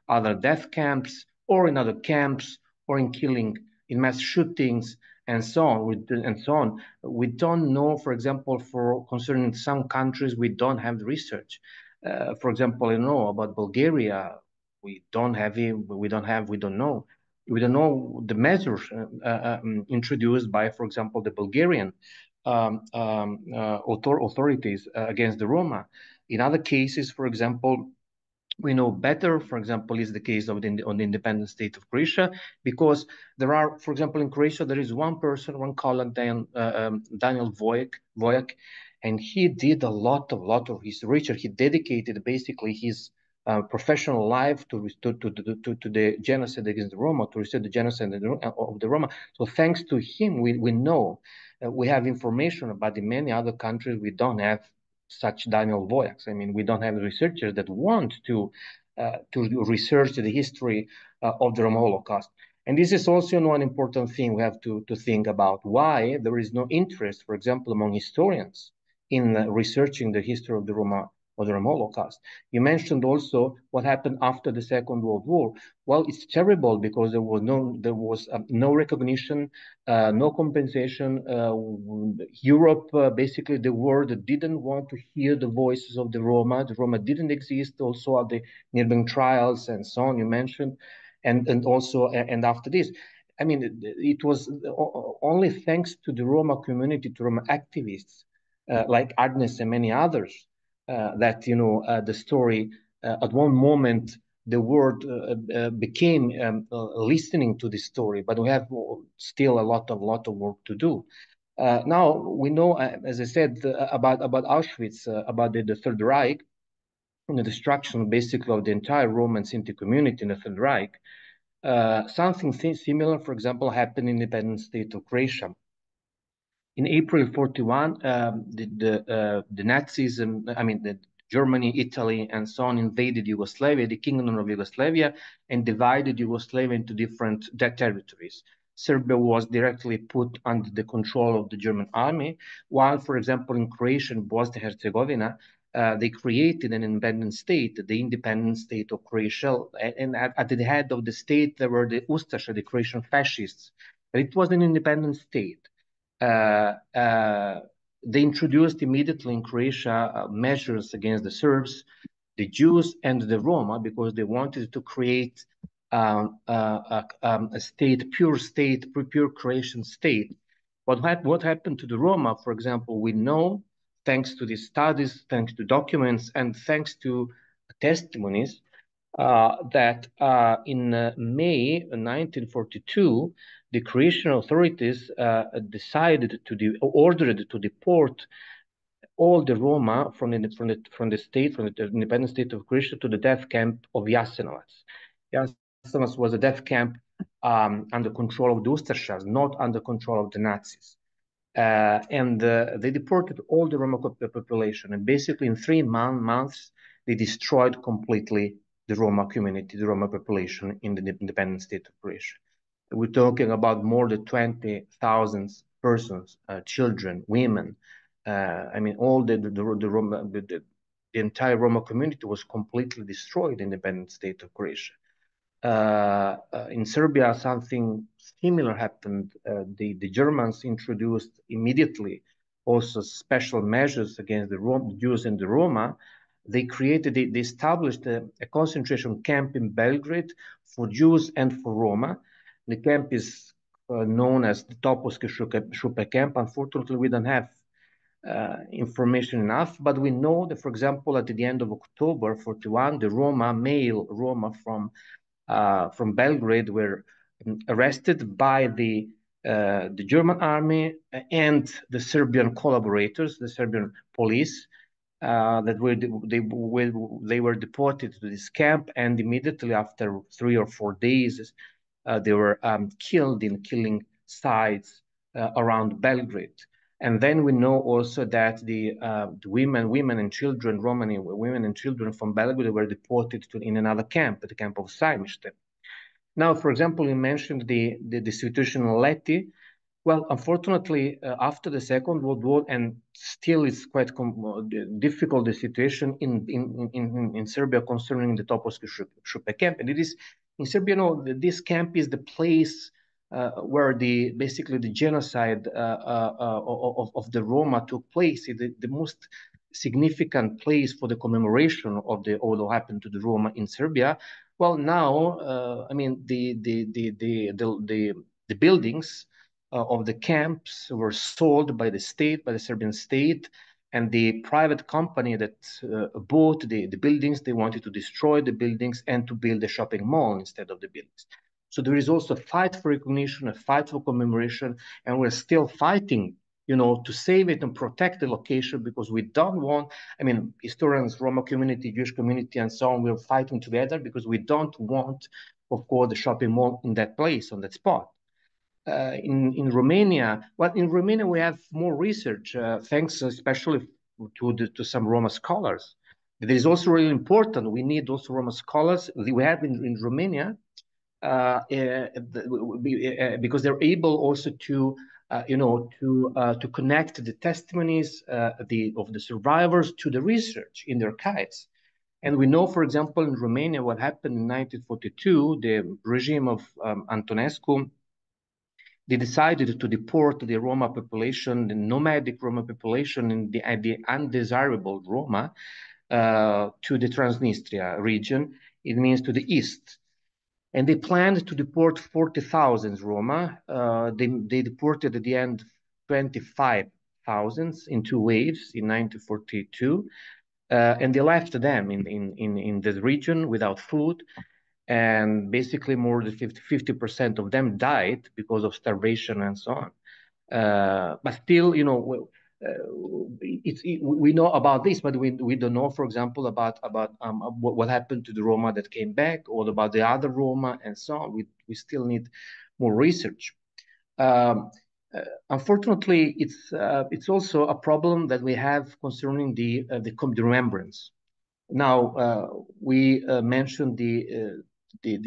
[SPEAKER 4] other death camps or in other camps or in mass shootings and so on. We don't know, for example, for concerning some countries, we don't have the research. For example, about Bulgaria. We don't know the measures introduced by, for example, the Bulgarian authorities against the Roma. In other cases, for example, we know better. For example, is the case of on the independent state of Croatia, because there are, for example, in Croatia, there is one colleague, Daniel Vojak, and he did a lot of his research. He dedicated basically his professional life to the genocide against the Roma, to research the genocide of the Roma. So thanks to him, we know, we have information about the many other countries. We don't have such Daniel Vojaks. I mean, we don't have researchers that want to research the history of the Roma Holocaust. And this is also one important thing we have to think about, why there is no interest, for example, among historians in researching the history of the Roma Holocaust. You mentioned also what happened after the Second World War. Well, it's terrible because there was no recognition, no compensation. Europe, basically the world, didn't want to hear the voices of the Roma. The Roma didn't exist also at the Nuremberg trials and so on, you mentioned. And after this, I mean, it was only thanks to the Roma community, to Roma activists like Agnes and many others, that the story at one moment the world became listening to this story, but we have still a lot of work to do. Now we know, as I said, about Auschwitz, about the Third Reich, and the destruction basically of the entire Roman Sinti community in the Third Reich. Something similar, for example, happened in the independent state of Croatia. In April 41, the Nazis, Germany, Italy, and so on, invaded Yugoslavia, the Kingdom of Yugoslavia, and divided Yugoslavia into different territories. Serbia was directly put under the control of the German army, while, for example, in Croatia and Bosnia and Herzegovina, they created an independent state, the independent state of Croatia, and at the head of the state, there were the Ustaša, the Croatian fascists. But it was an independent state. They introduced immediately in Croatia measures against the Serbs, the Jews, and the Roma, because they wanted to create a state, pure Croatian state. What happened to the Roma, for example, we know, thanks to these studies, thanks to documents, and thanks to testimonies, that in May 1942, the Croatian authorities ordered to deport all the Roma from the independent state of Croatia to the death camp of Jasenovac. Jasenovac was a death camp under control of the Ustašas, not under control of the Nazis. And they deported all the Roma population, and basically in 3 months they destroyed completely the Roma community, the Roma population in the independent state of Croatia. We're talking about more than 20,000 persons, children, women. All the entire Roma community was completely destroyed in the independent state of Croatia. In Serbia, something similar happened. The Germans introduced immediately also special measures against the Jews and the Roma. They established a concentration camp in Belgrade for Jews and for Roma. The camp is known as the Topovske Šupe camp. Unfortunately, we don't have information enough, but we know that, for example, at the end of October 41, the male Roma from Belgrade were arrested by the German army and the Serbian collaborators, the Serbian police. they were deported to this camp, and immediately after 3 or 4 days, they were killed in killing sites around Belgrade. And then we know also that the women and children, Romani women and children from Belgrade were deported in another camp, the camp of Sajmište. Now, for example, you mentioned the situation in Leti. Well, unfortunately, after the Second World War, and still it's quite difficult, the situation in Serbia concerning the Topovski Šupe camp. And it is, in Serbia, this camp is the place where basically the genocide of the Roma took place. It's the most significant place for the commemoration of what happened to the Roma in Serbia. Well, now, I mean, the buildings of the camps were sold by the state, by the Serbian state, and the private company that bought the buildings, they wanted to destroy the buildings and to build a shopping mall instead of the buildings. So there is also a fight for recognition, a fight for commemoration, and we're still fighting, to save it and protect the location, because we don't want, I mean, historians, Roma community, Jewish community, and so on, we're fighting together because we don't want, of course, the shopping mall in that place, on that spot. In Romania, well, in Romania we have more research, thanks especially to some Roma scholars. It is also really important. We need also Roma scholars. We have in Romania because they're able also to connect the testimonies of the survivors to the research in their archives. And we know, for example, in Romania, what happened in 1942, the regime of Antonescu, they decided to deport the Roma population, the nomadic Roma population, and the undesirable Roma to the Transnistria region. It means to the east. And they planned to deport 40,000 Roma. They deported at the end 25,000 in 2 waves in 1942. And they left them in the region without food. And basically more than 50% of them died because of starvation and so on. But still, we know about this, but we don't know, for example, about what happened to the Roma that came back, or about the other Roma and so on. We still need more research. Unfortunately, it's also a problem that we have concerning the remembrance. Now, we mentioned the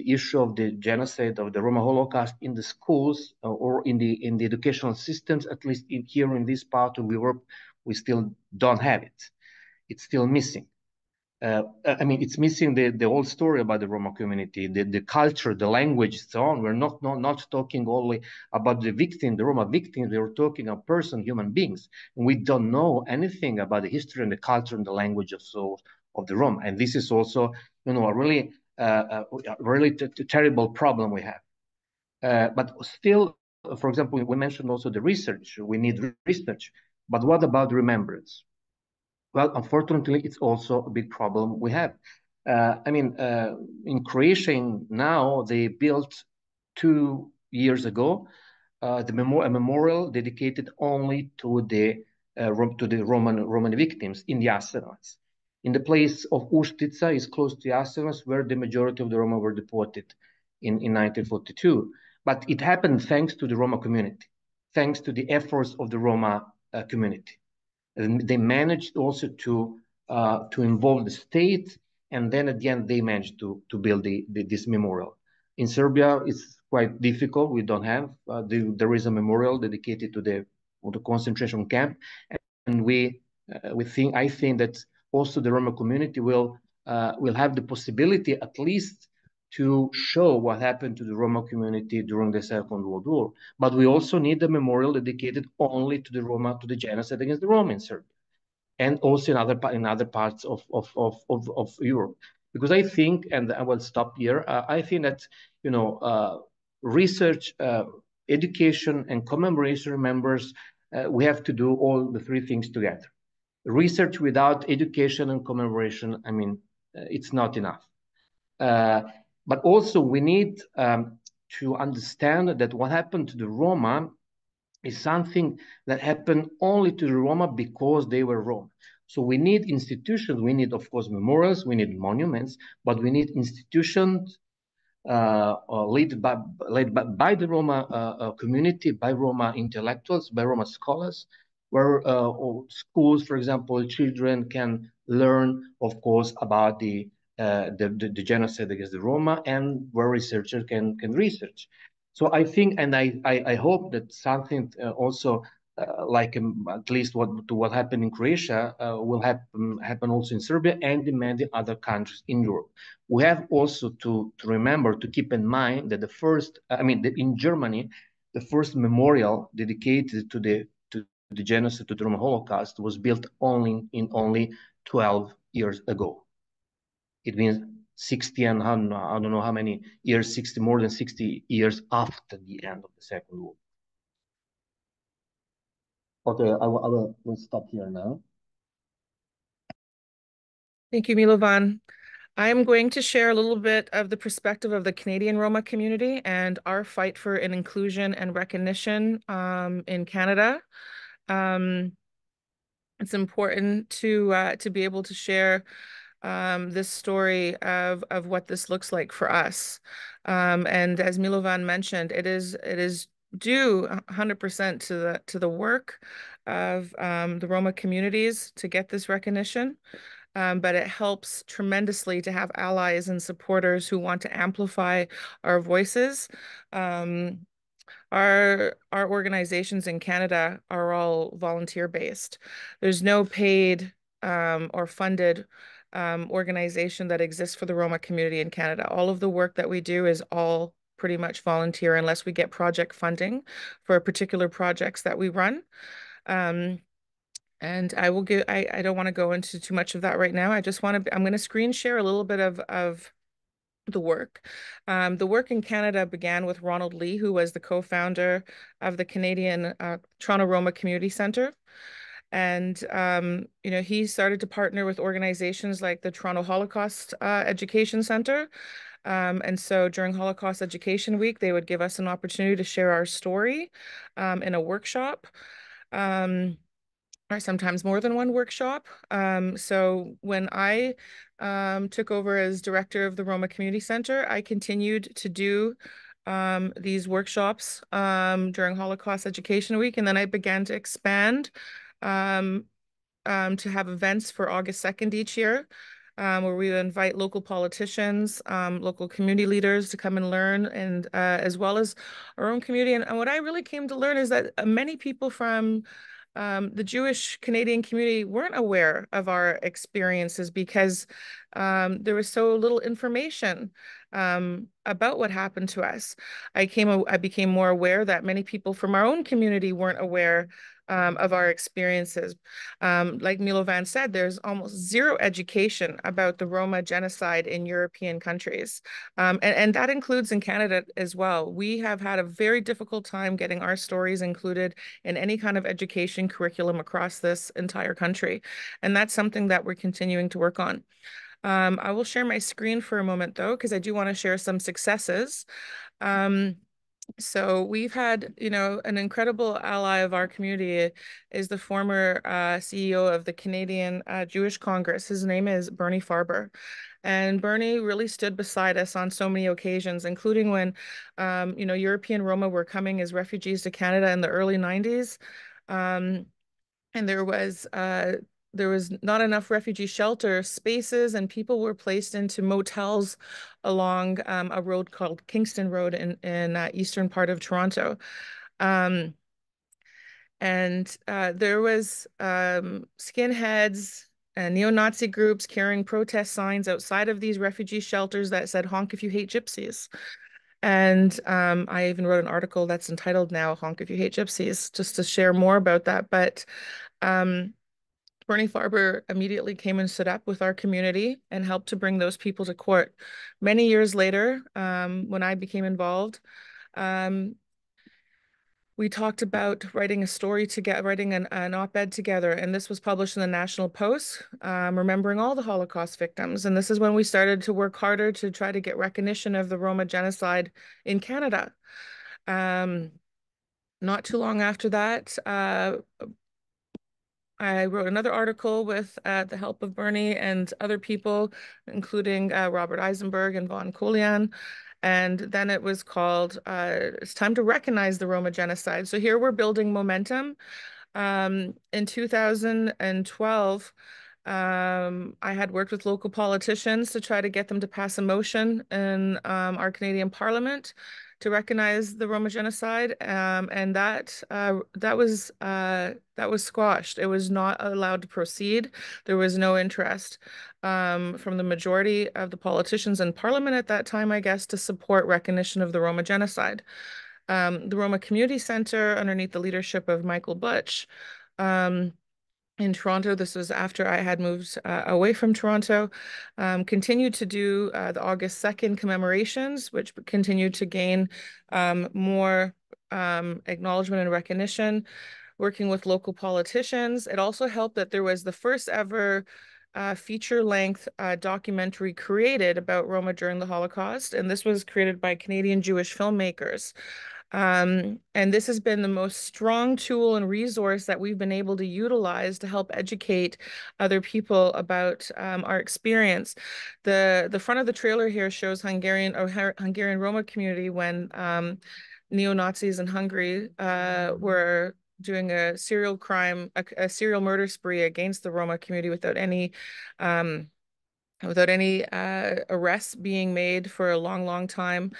[SPEAKER 4] issue of the genocide of the Roma Holocaust in the schools or in the educational systems. At least here in this part of Europe, we still don't have it. It's still missing. I mean, it's missing the whole story about the Roma community, the culture, the language, so on. We're not talking only about the victim, the Roma victims. We're talking about human beings. And we don't know anything about the history and the culture and the language of the Roma. And this is also, a really terrible problem we have. But still, for example, we mentioned also the research. We need research. But what about remembrance? Well, unfortunately, it's also a big problem we have. I mean, in Croatia now, they built 2 years ago a memorial dedicated only to the Roman victims in the Jasenovec. In the place of Uštica, is close to Jasenovac, where the majority of the Roma were deported in 1942. But it happened thanks to the Roma community, thanks to the efforts of the Roma community. And they managed also to involve the state, and then at the end they managed to build this memorial. In Serbia, it's quite difficult. We don't have. There is a memorial dedicated to the concentration camp, and I think that also the Roma community will have the possibility at least to show what happened to the Roma community during the Second World War. But we also need a memorial dedicated only to the Roma, to the genocide against the Roma in Serbia, and also in other parts of Europe. Because I think, and I will stop here, I think that, research, education, and commemoration remembers, we have to do all the 3 things together. Research without education and commemoration, I mean, it's not enough. But also we need to understand that what happened to the Roma is something that happened only to the Roma because they were Roma. So we need institutions, we need, of course, memorials, we need monuments, but we need institutions led by the Roma community, by Roma intellectuals, by Roma scholars, where schools, for example, children can learn, of course, about the genocide against the Roma, and where researchers can research. So I think, and I hope that something also like at least what happened in Croatia will happen also in Serbia and in many other countries in Europe. We have also to remember, to keep in mind that the first, in Germany, the first memorial dedicated to the genocide, to the Roma Holocaust, was built only 12 years ago. It means 60 and I don't know how many years, more than 60 years after the end of the Second World War. Okay, I will stop here now.
[SPEAKER 3] Thank you, Milovan. I'm going to share a little bit of the perspective of the Canadian Roma community and our fight for an inclusion and recognition in Canada. It's important to be able to share this story of what this looks like for us. And as Milovan mentioned, it is due 100% to the work of the Roma communities to get this recognition. But it helps tremendously to have allies and supporters who want to amplify our voices. Our organizations in Canada are all volunteer-based. There's no paid or funded organization that exists for the Roma community in Canada. All of the work that we do is all pretty much volunteer unless we get project funding for particular projects that we run. And I will give, I don't want to go into too much of that right now. I'm going to screen share a little bit of the work. The work in Canada began with Ronald Lee, who was the co-founder of the Canadian Toronto Roma Community Centre. And, he started to partner with organizations like the Toronto Holocaust Education Centre. And so during Holocaust Education Week, they would give us an opportunity to share our story in a workshop. Or sometimes more than one workshop. So when I took over as director of the Roma Community Centre, I continued to do these workshops during Holocaust Education Week, and then I began to expand to have events for August 2nd each year, where we invite local politicians, local community leaders to come and learn, and as well as our own community. And what I really came to learn is that many people from the Jewish Canadian community weren't aware of our experiences because there was so little information about what happened to us. I became more aware that many people from our own community weren't aware of our experiences. Like Milovan said, there's almost zero education about the Roma genocide in European countries. And that includes in Canada as well. We have had a very difficult time getting our stories included in any kind of education curriculum across this entire country. And that's something that we're continuing to work on. I will share my screen for a moment, though, because I do want to share some successes. So we've had, an incredible ally of our community is the former CEO of the Canadian Jewish Congress. His name is Bernie Farber. And Bernie really stood beside us on so many occasions, including when, European Roma were coming as refugees to Canada in the early 90s. And there was not enough refugee shelter spaces, and people were placed into motels along a road called Kingston Road in eastern part of Toronto. And there was skinheads and neo-Nazi groups carrying protest signs outside of these refugee shelters that said, "Honk if you hate gypsies." And I even wrote an article that's entitled now, "Honk if you hate gypsies," just to share more about that. But Bernie Farber immediately came and stood up with our community and helped to bring those people to court. Many years later, when I became involved, we talked about writing a story together, writing an op-ed together, and this was published in the National Post, remembering all the Holocaust victims. And this is when we started to work harder to try to get recognition of the Roma genocide in Canada. Not too long after that, I wrote another article with the help of Bernie and other people, including Robert Eisenberg and Von Kolian. And then it was called, It's Time to Recognize the Roma Genocide. So here we're building momentum. In 2012, I had worked with local politicians to try to get them to pass a motion in our Canadian Parliament to recognize the Roma genocide, and that was squashed. It was not allowed to proceed. There was no interest from the majority of the politicians in Parliament at that time, I guess, to support recognition of the Roma genocide. The Roma Community Centre, underneath the leadership of Michael Butch, in Toronto, this was after I had moved away from Toronto, continued to do the August 2nd commemorations, which continued to gain more acknowledgement and recognition, working with local politicians. It also helped that there was the first ever feature-length documentary created about Roma during the Holocaust, and this was created by Canadian Jewish filmmakers. And this has been the most strong tool and resource that we've been able to utilize to help educate other people about our experience. The front of the trailer here shows Hungarian Roma community when neo-Nazis in Hungary were doing a serial murder spree against the Roma community without any arrests being made for a long, long time.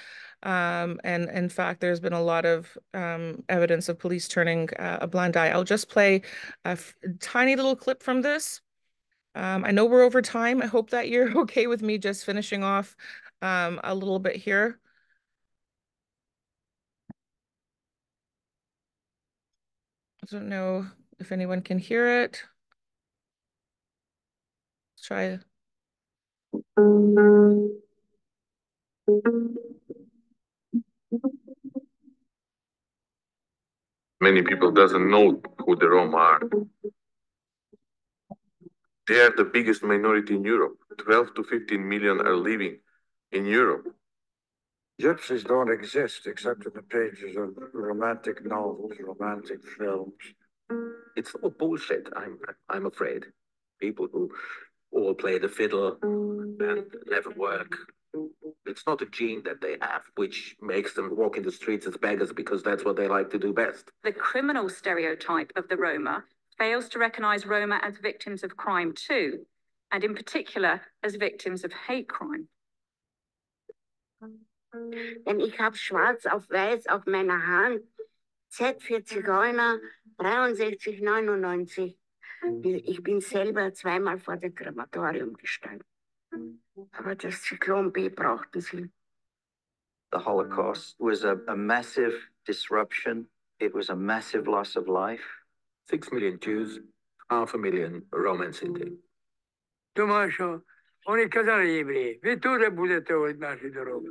[SPEAKER 3] And in fact, there's been a lot of evidence of police turning a blind eye. I'll just play a tiny little clip from this. I know we're over time. I hope that you're okay with me just finishing off a little bit here. I don't know if anyone can hear it. Let's try.
[SPEAKER 6] Many people doesn't know who the Roma are. They are the biggest minority in Europe. 12 to 15 million are living in Europe.
[SPEAKER 7] Gypsies don't exist except in the pages of romantic novels, romantic films.
[SPEAKER 8] It's all bullshit, I'm afraid. People who all play the fiddle and never work. It's not a gene that they have, which makes them walk in the streets as beggars because that's what they like to do best.
[SPEAKER 9] The criminal stereotype of the Roma fails to recognize Roma as victims of crime too, and in particular as victims of hate crime.
[SPEAKER 10] Denn ich habe schwarz auf weiß auf meiner Hand, Z für Zigeuner, 63, 99. Ich bin selber zweimal vor dem Krematorium gestanden. Aber das Zyklon B brauchten sie.
[SPEAKER 11] The Holocaust was a massive disruption. It was a massive loss of life.
[SPEAKER 8] 6 million Jews, 500,000 Roma and Sinti.
[SPEAKER 7] Tomaszo, oni kazali Jevreji, vi tudi budete od naših drog.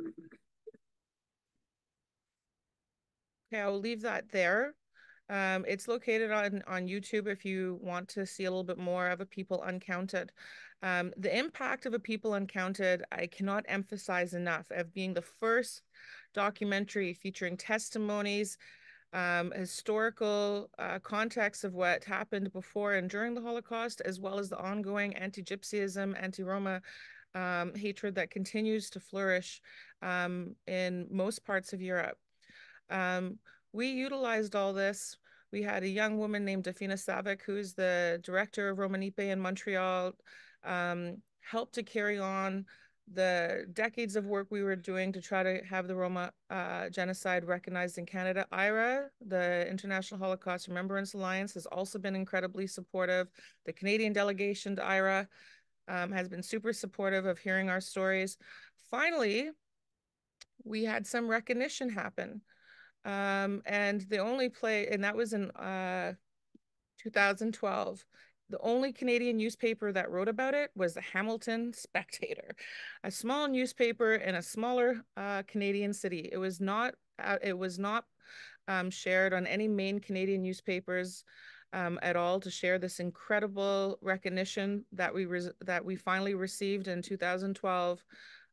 [SPEAKER 3] Okay, I will leave that there. It's located on YouTube if you want to see a little bit more of A People Uncounted. The impact of A People Uncounted, I cannot emphasize enough, of being the first documentary featuring testimonies, historical context of what happened before and during the Holocaust, as well as the ongoing anti-Gypsyism, anti-Roma hatred that continues to flourish in most parts of Europe. We utilized all this. We had a young woman named Dafina Savic, who's the director of Romanipe in Montreal, helped to carry on the decades of work we were doing to try to have the Roma genocide recognized in Canada. IRA, the International Holocaust Remembrance Alliance, has also been incredibly supportive. The Canadian delegation to IRA has been super supportive of hearing our stories. Finally, we had some recognition happen. And the only and that was in 2012. The only Canadian newspaper that wrote about it was the Hamilton Spectator, a small newspaper in a smaller Canadian city. It was not shared on any main Canadian newspapers at all to share this incredible recognition that we finally received in 2012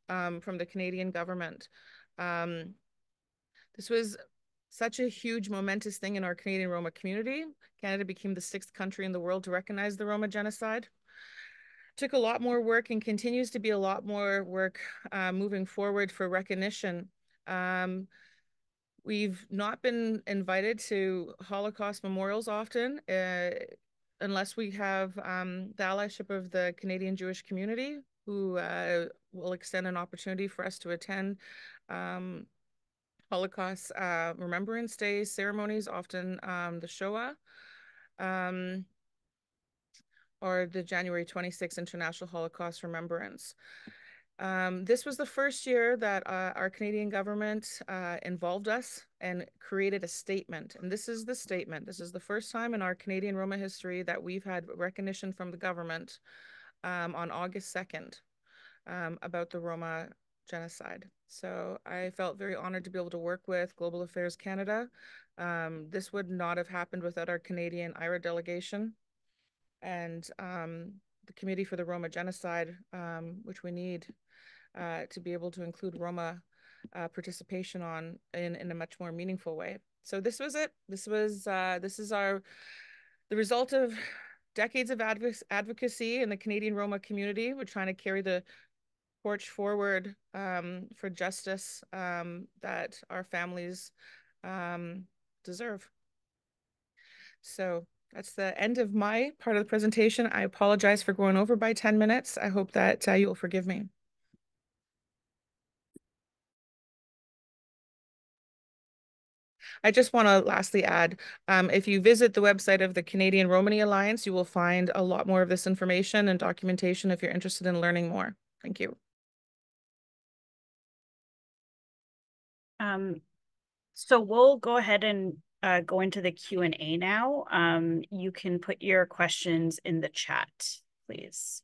[SPEAKER 3] from the Canadian government. This was such a huge momentous thing in our Canadian Roma community. Canada became the 6th country in the world to recognize the Roma genocide. Took a lot more work and continues to be a lot more work moving forward for recognition. We've not been invited to Holocaust memorials often, unless we have the allyship of the Canadian Jewish community, who will extend an opportunity for us to attend Holocaust Remembrance Day ceremonies, often the Shoah, or the January 26th International Holocaust Remembrance. This was the first year that our Canadian government involved us and created a statement. And this is the statement. This is the first time in our Canadian Roma history that we've had recognition from the government on August 2nd about the Roma genocide. So I felt very honored to be able to work with Global Affairs Canada. This would not have happened without our Canadian IRA delegation and the Committee for the Roma Genocide, which we need to be able to include Roma participation in a much more meaningful way. So this was it. This is the result of decades of advocacy in the Canadian Roma community. We're trying to carry the torch forward for justice that our families deserve. So that's the end of my part of the presentation. I apologize for going over by 10 minutes. I hope that you'll forgive me. I just want to lastly add, if you visit the website of the Canadian Romani Alliance, you will find a lot more of this information and documentation if you're interested in learning more. Thank you.
[SPEAKER 1] So we'll go ahead and go into the Q&A now. You can put your questions in the chat, please.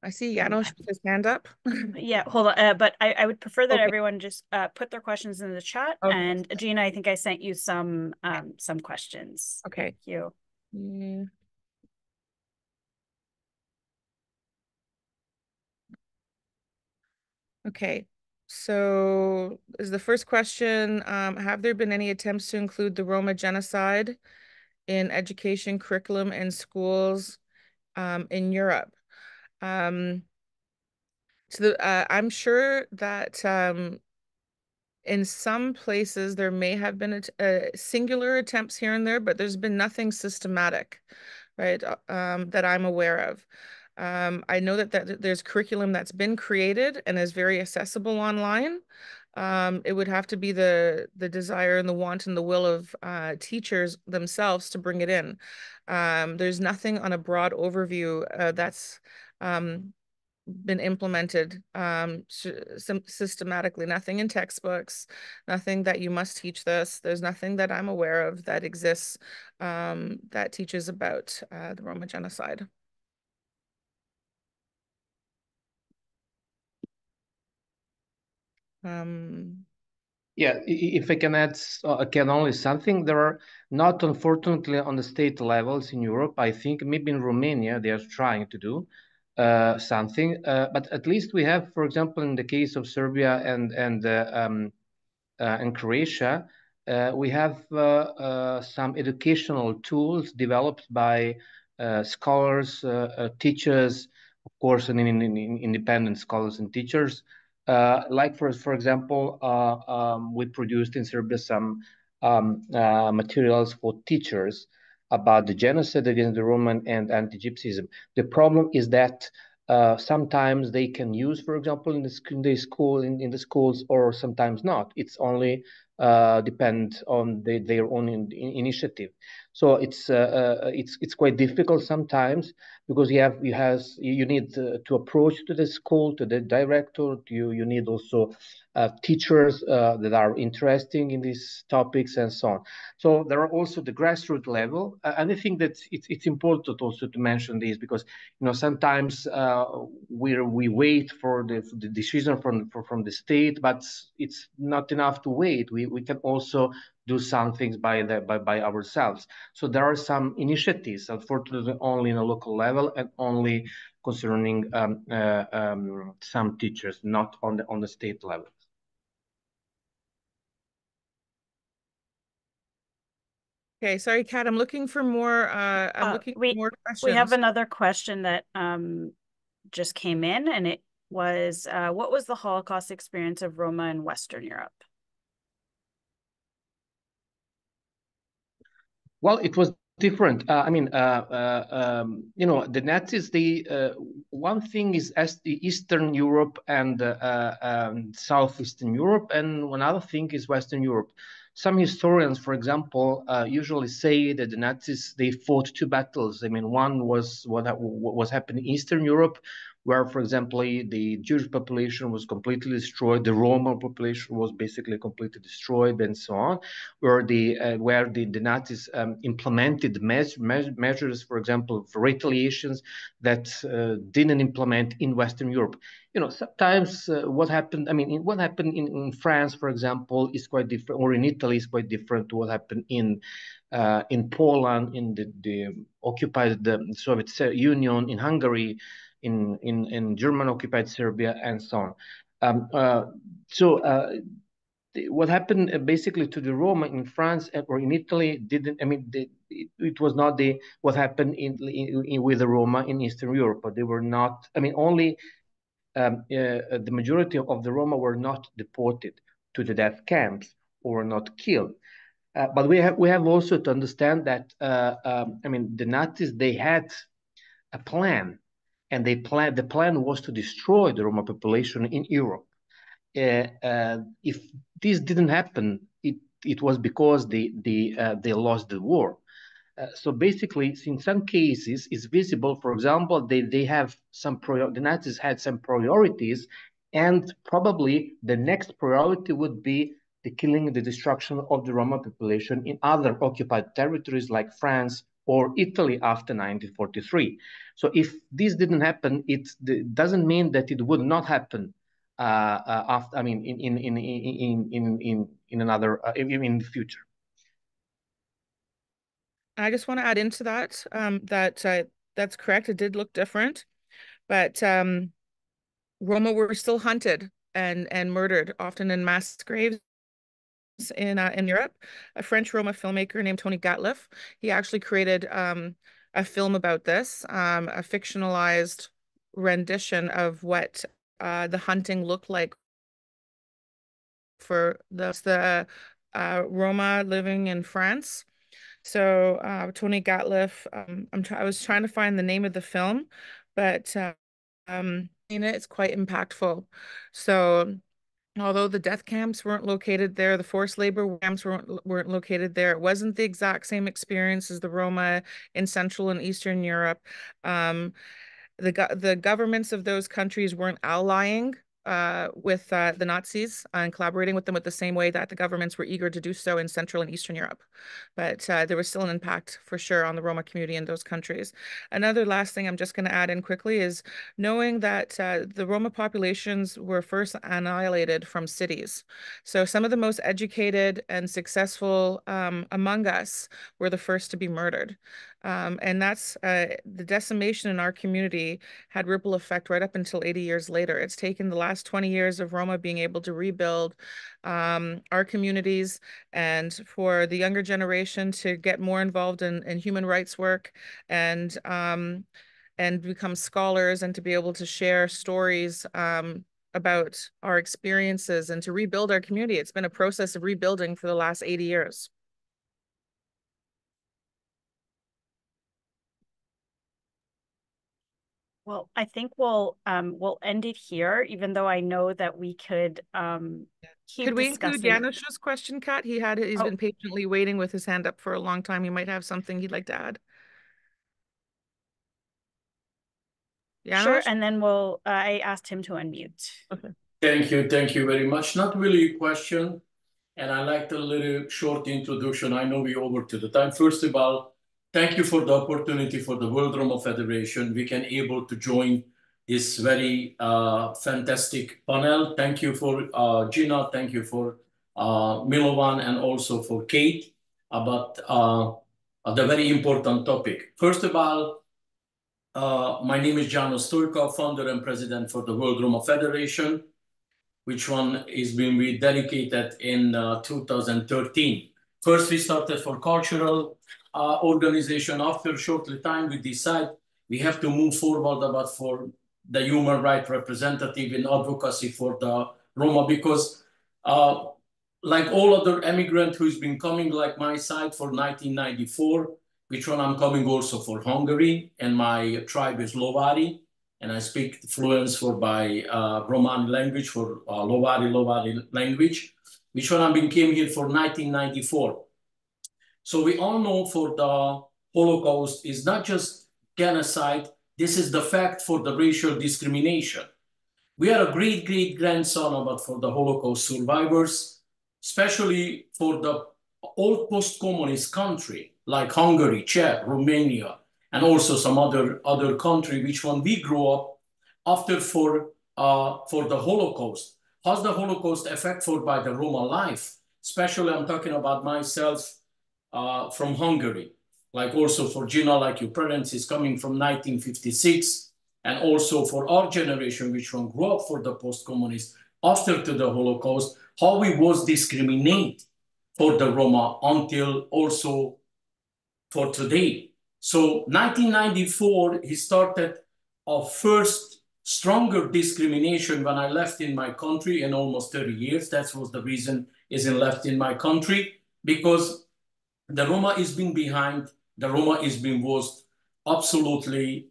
[SPEAKER 3] I see Janos with his hand up.
[SPEAKER 1] Yeah, hold on. But I would prefer that
[SPEAKER 3] Okay.
[SPEAKER 1] everyone just put their questions in the chat.
[SPEAKER 3] Okay.
[SPEAKER 1] And Gina, I think I sent you some questions.
[SPEAKER 3] Okay.
[SPEAKER 1] Thank you.
[SPEAKER 3] Yeah. Okay, so is the first question, have there been any attempts to include the Roma genocide in education curriculum and schools in Europe? I'm sure that in some places there may have been singular attempts here and there, but there's been nothing systematic, right, that I'm aware of. I know that there's curriculum that's been created and is very accessible online. It would have to be the desire and the want and the will of teachers themselves to bring it in. There's nothing on a broad overview that's been implemented systematically, nothing in textbooks, nothing that you must teach this. There's nothing that I'm aware of that exists that teaches about the Roma genocide.
[SPEAKER 4] Yeah, if I can add, can only something. There are not, unfortunately, on the state levels in Europe. I think maybe in Romania they are trying to do something, but at least we have, for example, in the case of Serbia and Croatia, we have some educational tools developed by scholars, teachers, of course, and independent scholars and teachers. Like for example, we produced in Serbia some materials for teachers about the genocide against the Roman and anti-Gypsyism. The problem is that sometimes they can use, for example, in the schools, or sometimes not. It's only depend on their own initiative. So it's quite difficult sometimes, because you need to approach to the school, to the director. You need also teachers that are interested in these topics and so on. So there are also the grassroots level, and I think that it's important also to mention this, because sometimes we wait for the decision from the state, but it's not enough to wait. We can also do some things by ourselves. So there are some initiatives, unfortunately, only in a local level and only concerning some teachers, not on the state level.
[SPEAKER 3] Okay, sorry, Kat, I'm looking for more. I'm looking for more questions.
[SPEAKER 1] We have another question that just came in, and it was, what was the Holocaust experience of Roma in Western Europe?
[SPEAKER 4] Well, it was different. I mean, you know, the Nazis, one thing is Eastern Europe and Southeastern Europe, and one other thing is Western Europe. Some historians, for example, usually say that the Nazis, they fought two battles. I mean, one was what was happening in Eastern Europe, where, for example, the Jewish population was completely destroyed, the Roma population was basically completely destroyed, and so on, where the Nazis implemented measures, for example, for retaliations that didn't implement in Western Europe. You know, sometimes what happened, I mean, what happened in France, for example, is quite different, or in Italy is quite different to what happened in Poland, in the occupied the Soviet Union, in Hungary, in German occupied Serbia, and so on. What happened basically to the Roma in France or in Italy didn't, I mean, it was not what happened with the Roma in Eastern Europe, but they were not, I mean, only the majority of the Roma were not deported to the death camps or not killed. But we have also to understand that, I mean, the Nazis, they had a plan, and the plan was to destroy the Roma population in Europe. If this didn't happen, it was because they lost the war. So basically, in some cases, it's visible. For example, they have the Nazis had some priorities, and probably the next priority would be the killing, the destruction of the Roma population in other occupied territories like France or Italy after 1943. So if this didn't happen, it doesn't mean that it would not happen after. I mean, in another in the future.
[SPEAKER 3] I just want to add into that that's correct. It did look different, but Roma were still hunted and murdered, often in mass graves in Europe. A French Roma filmmaker named Tony Gatliff, he actually created a film about this, a fictionalized rendition of what the hunting looked like for the Roma living in France. So Tony Gatliff, I was trying to find the name of the film, but it's quite impactful. So although the death camps weren't located there, the forced labor camps weren't located there, it wasn't the exact same experience as the Roma in Central and Eastern Europe. The governments of those countries weren't allying with the Nazis and collaborating with them with the same way that the governments were eager to do so in Central and Eastern Europe. But there was still an impact for sure on the Roma community in those countries. Another last thing I'm just going to add in quickly is knowing that the Roma populations were first annihilated from cities. So some of the most educated and successful among us were the first to be murdered. And that's the decimation in our community had ripple effect right up until 80 years later. It's taken the last 20 years of Roma being able to rebuild our communities, and for the younger generation to get more involved in human rights work and become scholars, and to be able to share stories about our experiences and to rebuild our community. It's been a process of rebuilding for the last 80 years.
[SPEAKER 1] Well, I think we'll end it here, even though I know that we could keep
[SPEAKER 3] Could we
[SPEAKER 1] discussing.
[SPEAKER 3] include Janusz's question, Kat? He's been patiently waiting with his hand up for a long time. He might have something he'd like to add.
[SPEAKER 1] Janusz? Sure, and then I asked him to unmute.
[SPEAKER 3] Okay.
[SPEAKER 12] Thank you very much. Not really a question, and I liked a little short introduction. I know we over to the time. First of all, thank you for the opportunity for the World Roma Federation. We can able to join this very fantastic panel. Thank you for Gina. Thank you for Milovan, and also for Kate about the very important topic. First of all, My name is Janos Turkov, founder and president for the World Roma Federation, which one is being rededicated in 2013. First, we started for cultural organization. After shortly time, we decide we have to move forward about for the human rights representative in advocacy for the Roma, because like all other immigrant who's been coming like my side for 1994, which one I'm coming also for Hungary, and my tribe is Lovari, and I speak fluent for by Romani language, for Lovari language, which one I came here for 1994. So we all know for the Holocaust is not just genocide, this is the fact for the racial discrimination. We are a great-great-grandson about for the Holocaust survivors, especially for the old post-communist country, like Hungary, Czech, Romania, and also some other country, which one we grew up after for the Holocaust. How's the Holocaust affect for by the Roma life? Especially I'm talking about myself from Hungary, like also for Gina, like your parents is coming from 1956, and also for our generation, which one grew up for the post-communist after to the Holocaust, how we was discriminated for the Roma until also for today. So 1994, he started a first stronger discrimination when I left in my country in almost 30 years. That was the reason isn't left in my country, because the Roma is being behind, the Roma is being was absolutely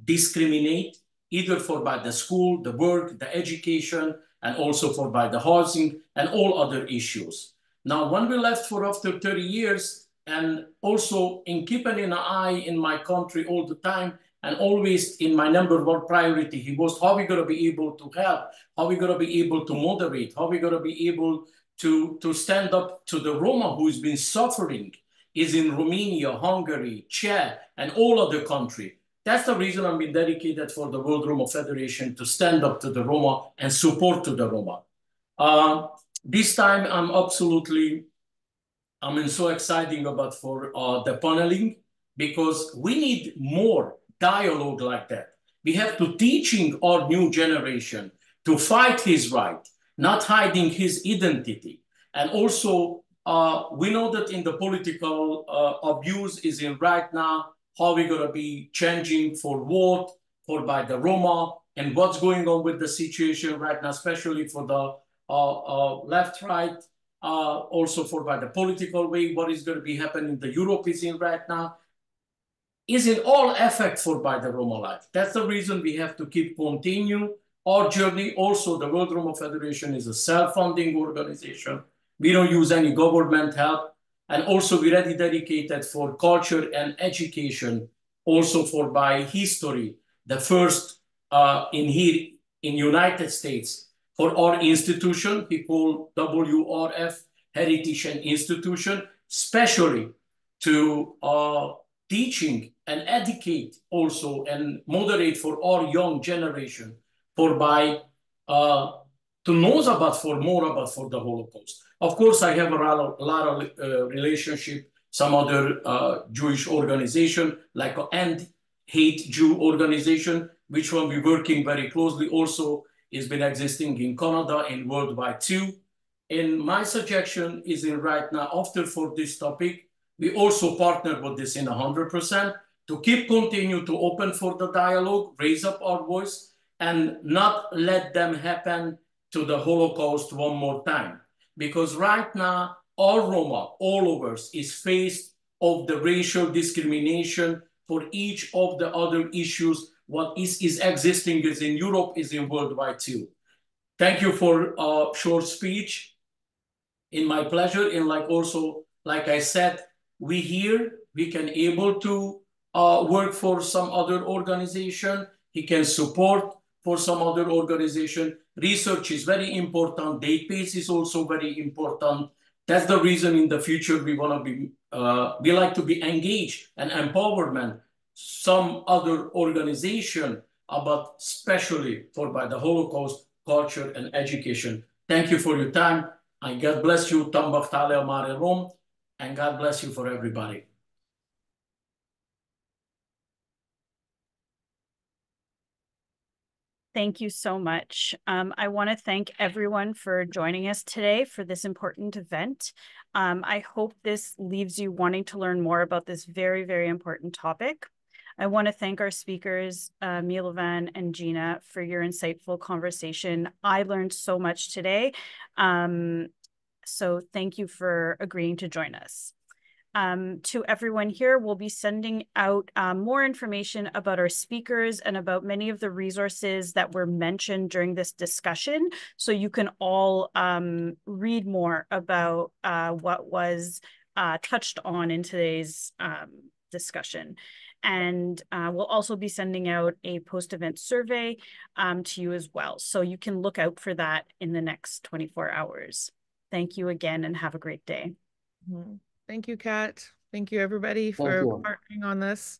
[SPEAKER 12] discriminate, either for by the school, the work, the education, and also for by the housing and all other issues. Now, when we left for after 30 years, and also in keeping an eye in my country all the time, and always in my number one priority, he was how we going to be able to help, how we going to be able to moderate, how we going to be able to stand up to the Roma who's been suffering is in Romania, Hungary, Czech, and all other countries. That's the reason I've been dedicated for the World Roma Federation to stand up to the Roma and support to the Roma. This time I'm so exciting about for the paneling, because we need more dialogue like that. We have to teaching our new generation to fight his right, not hiding his identity. And also, we know that in the political abuse is in right now, how we're going to be changing for what, for by the Roma, and what's going on with the situation right now, especially for the left, right, also for by the political way, what is going to be happening in the Europe is in right now, is in all effect for by the Roma life. That's the reason we have to keep continue our journey. Also, the World Roma Federation is a self-funding organization. We don't use any government help. And also we're already dedicated for culture and education, also for by history, the first in United States for our institution, we call WRF, Heritage and Institution, especially to teaching and educate also and moderate for our young generation for by to know about for more about for the Holocaust. Of course, I have a lot of relationship, some other Jewish organization like End Hate Jew organization, which one we're working very closely also has been existing in Canada and worldwide too. And my suggestion is in right now, after for this topic, we also partner with this in 100% to keep continue to open for the dialogue, raise up our voice, and not let them happen to the Holocaust one more time. Because right now, all Roma, all over, is faced of the racial discrimination for each of the other issues. What is existing is in Europe, is in worldwide too. Thank you for a short speech. In my pleasure, and like also, like I said, we here, we can able to work for some other organization. He can support for some other organization. Research is very important. Database is also very important. That's the reason in the future we want to be, we like to be engaged and empowerment some other organization about especially for by the Holocaust, culture and education. Thank you for your time. And God bless you, Tambachtale Amare Rom, and God bless you for everybody.
[SPEAKER 1] Thank you so much. I want to thank everyone for joining us today for this important event. I hope this leaves you wanting to learn more about this very, very important topic. I want to thank our speakers, Milovan and Gina, for your insightful conversation. I learned so much today. So thank you for agreeing to join us. To everyone here, we'll be sending out more information about our speakers and about many of the resources that were mentioned during this discussion, so you can all read more about what was touched on in today's discussion. And we'll also be sending out a post-event survey to you as well, so you can look out for that in the next 24 hours. Thank you again and have a great day.
[SPEAKER 3] Thank you, Kat. Thank you, everybody, for partnering on this.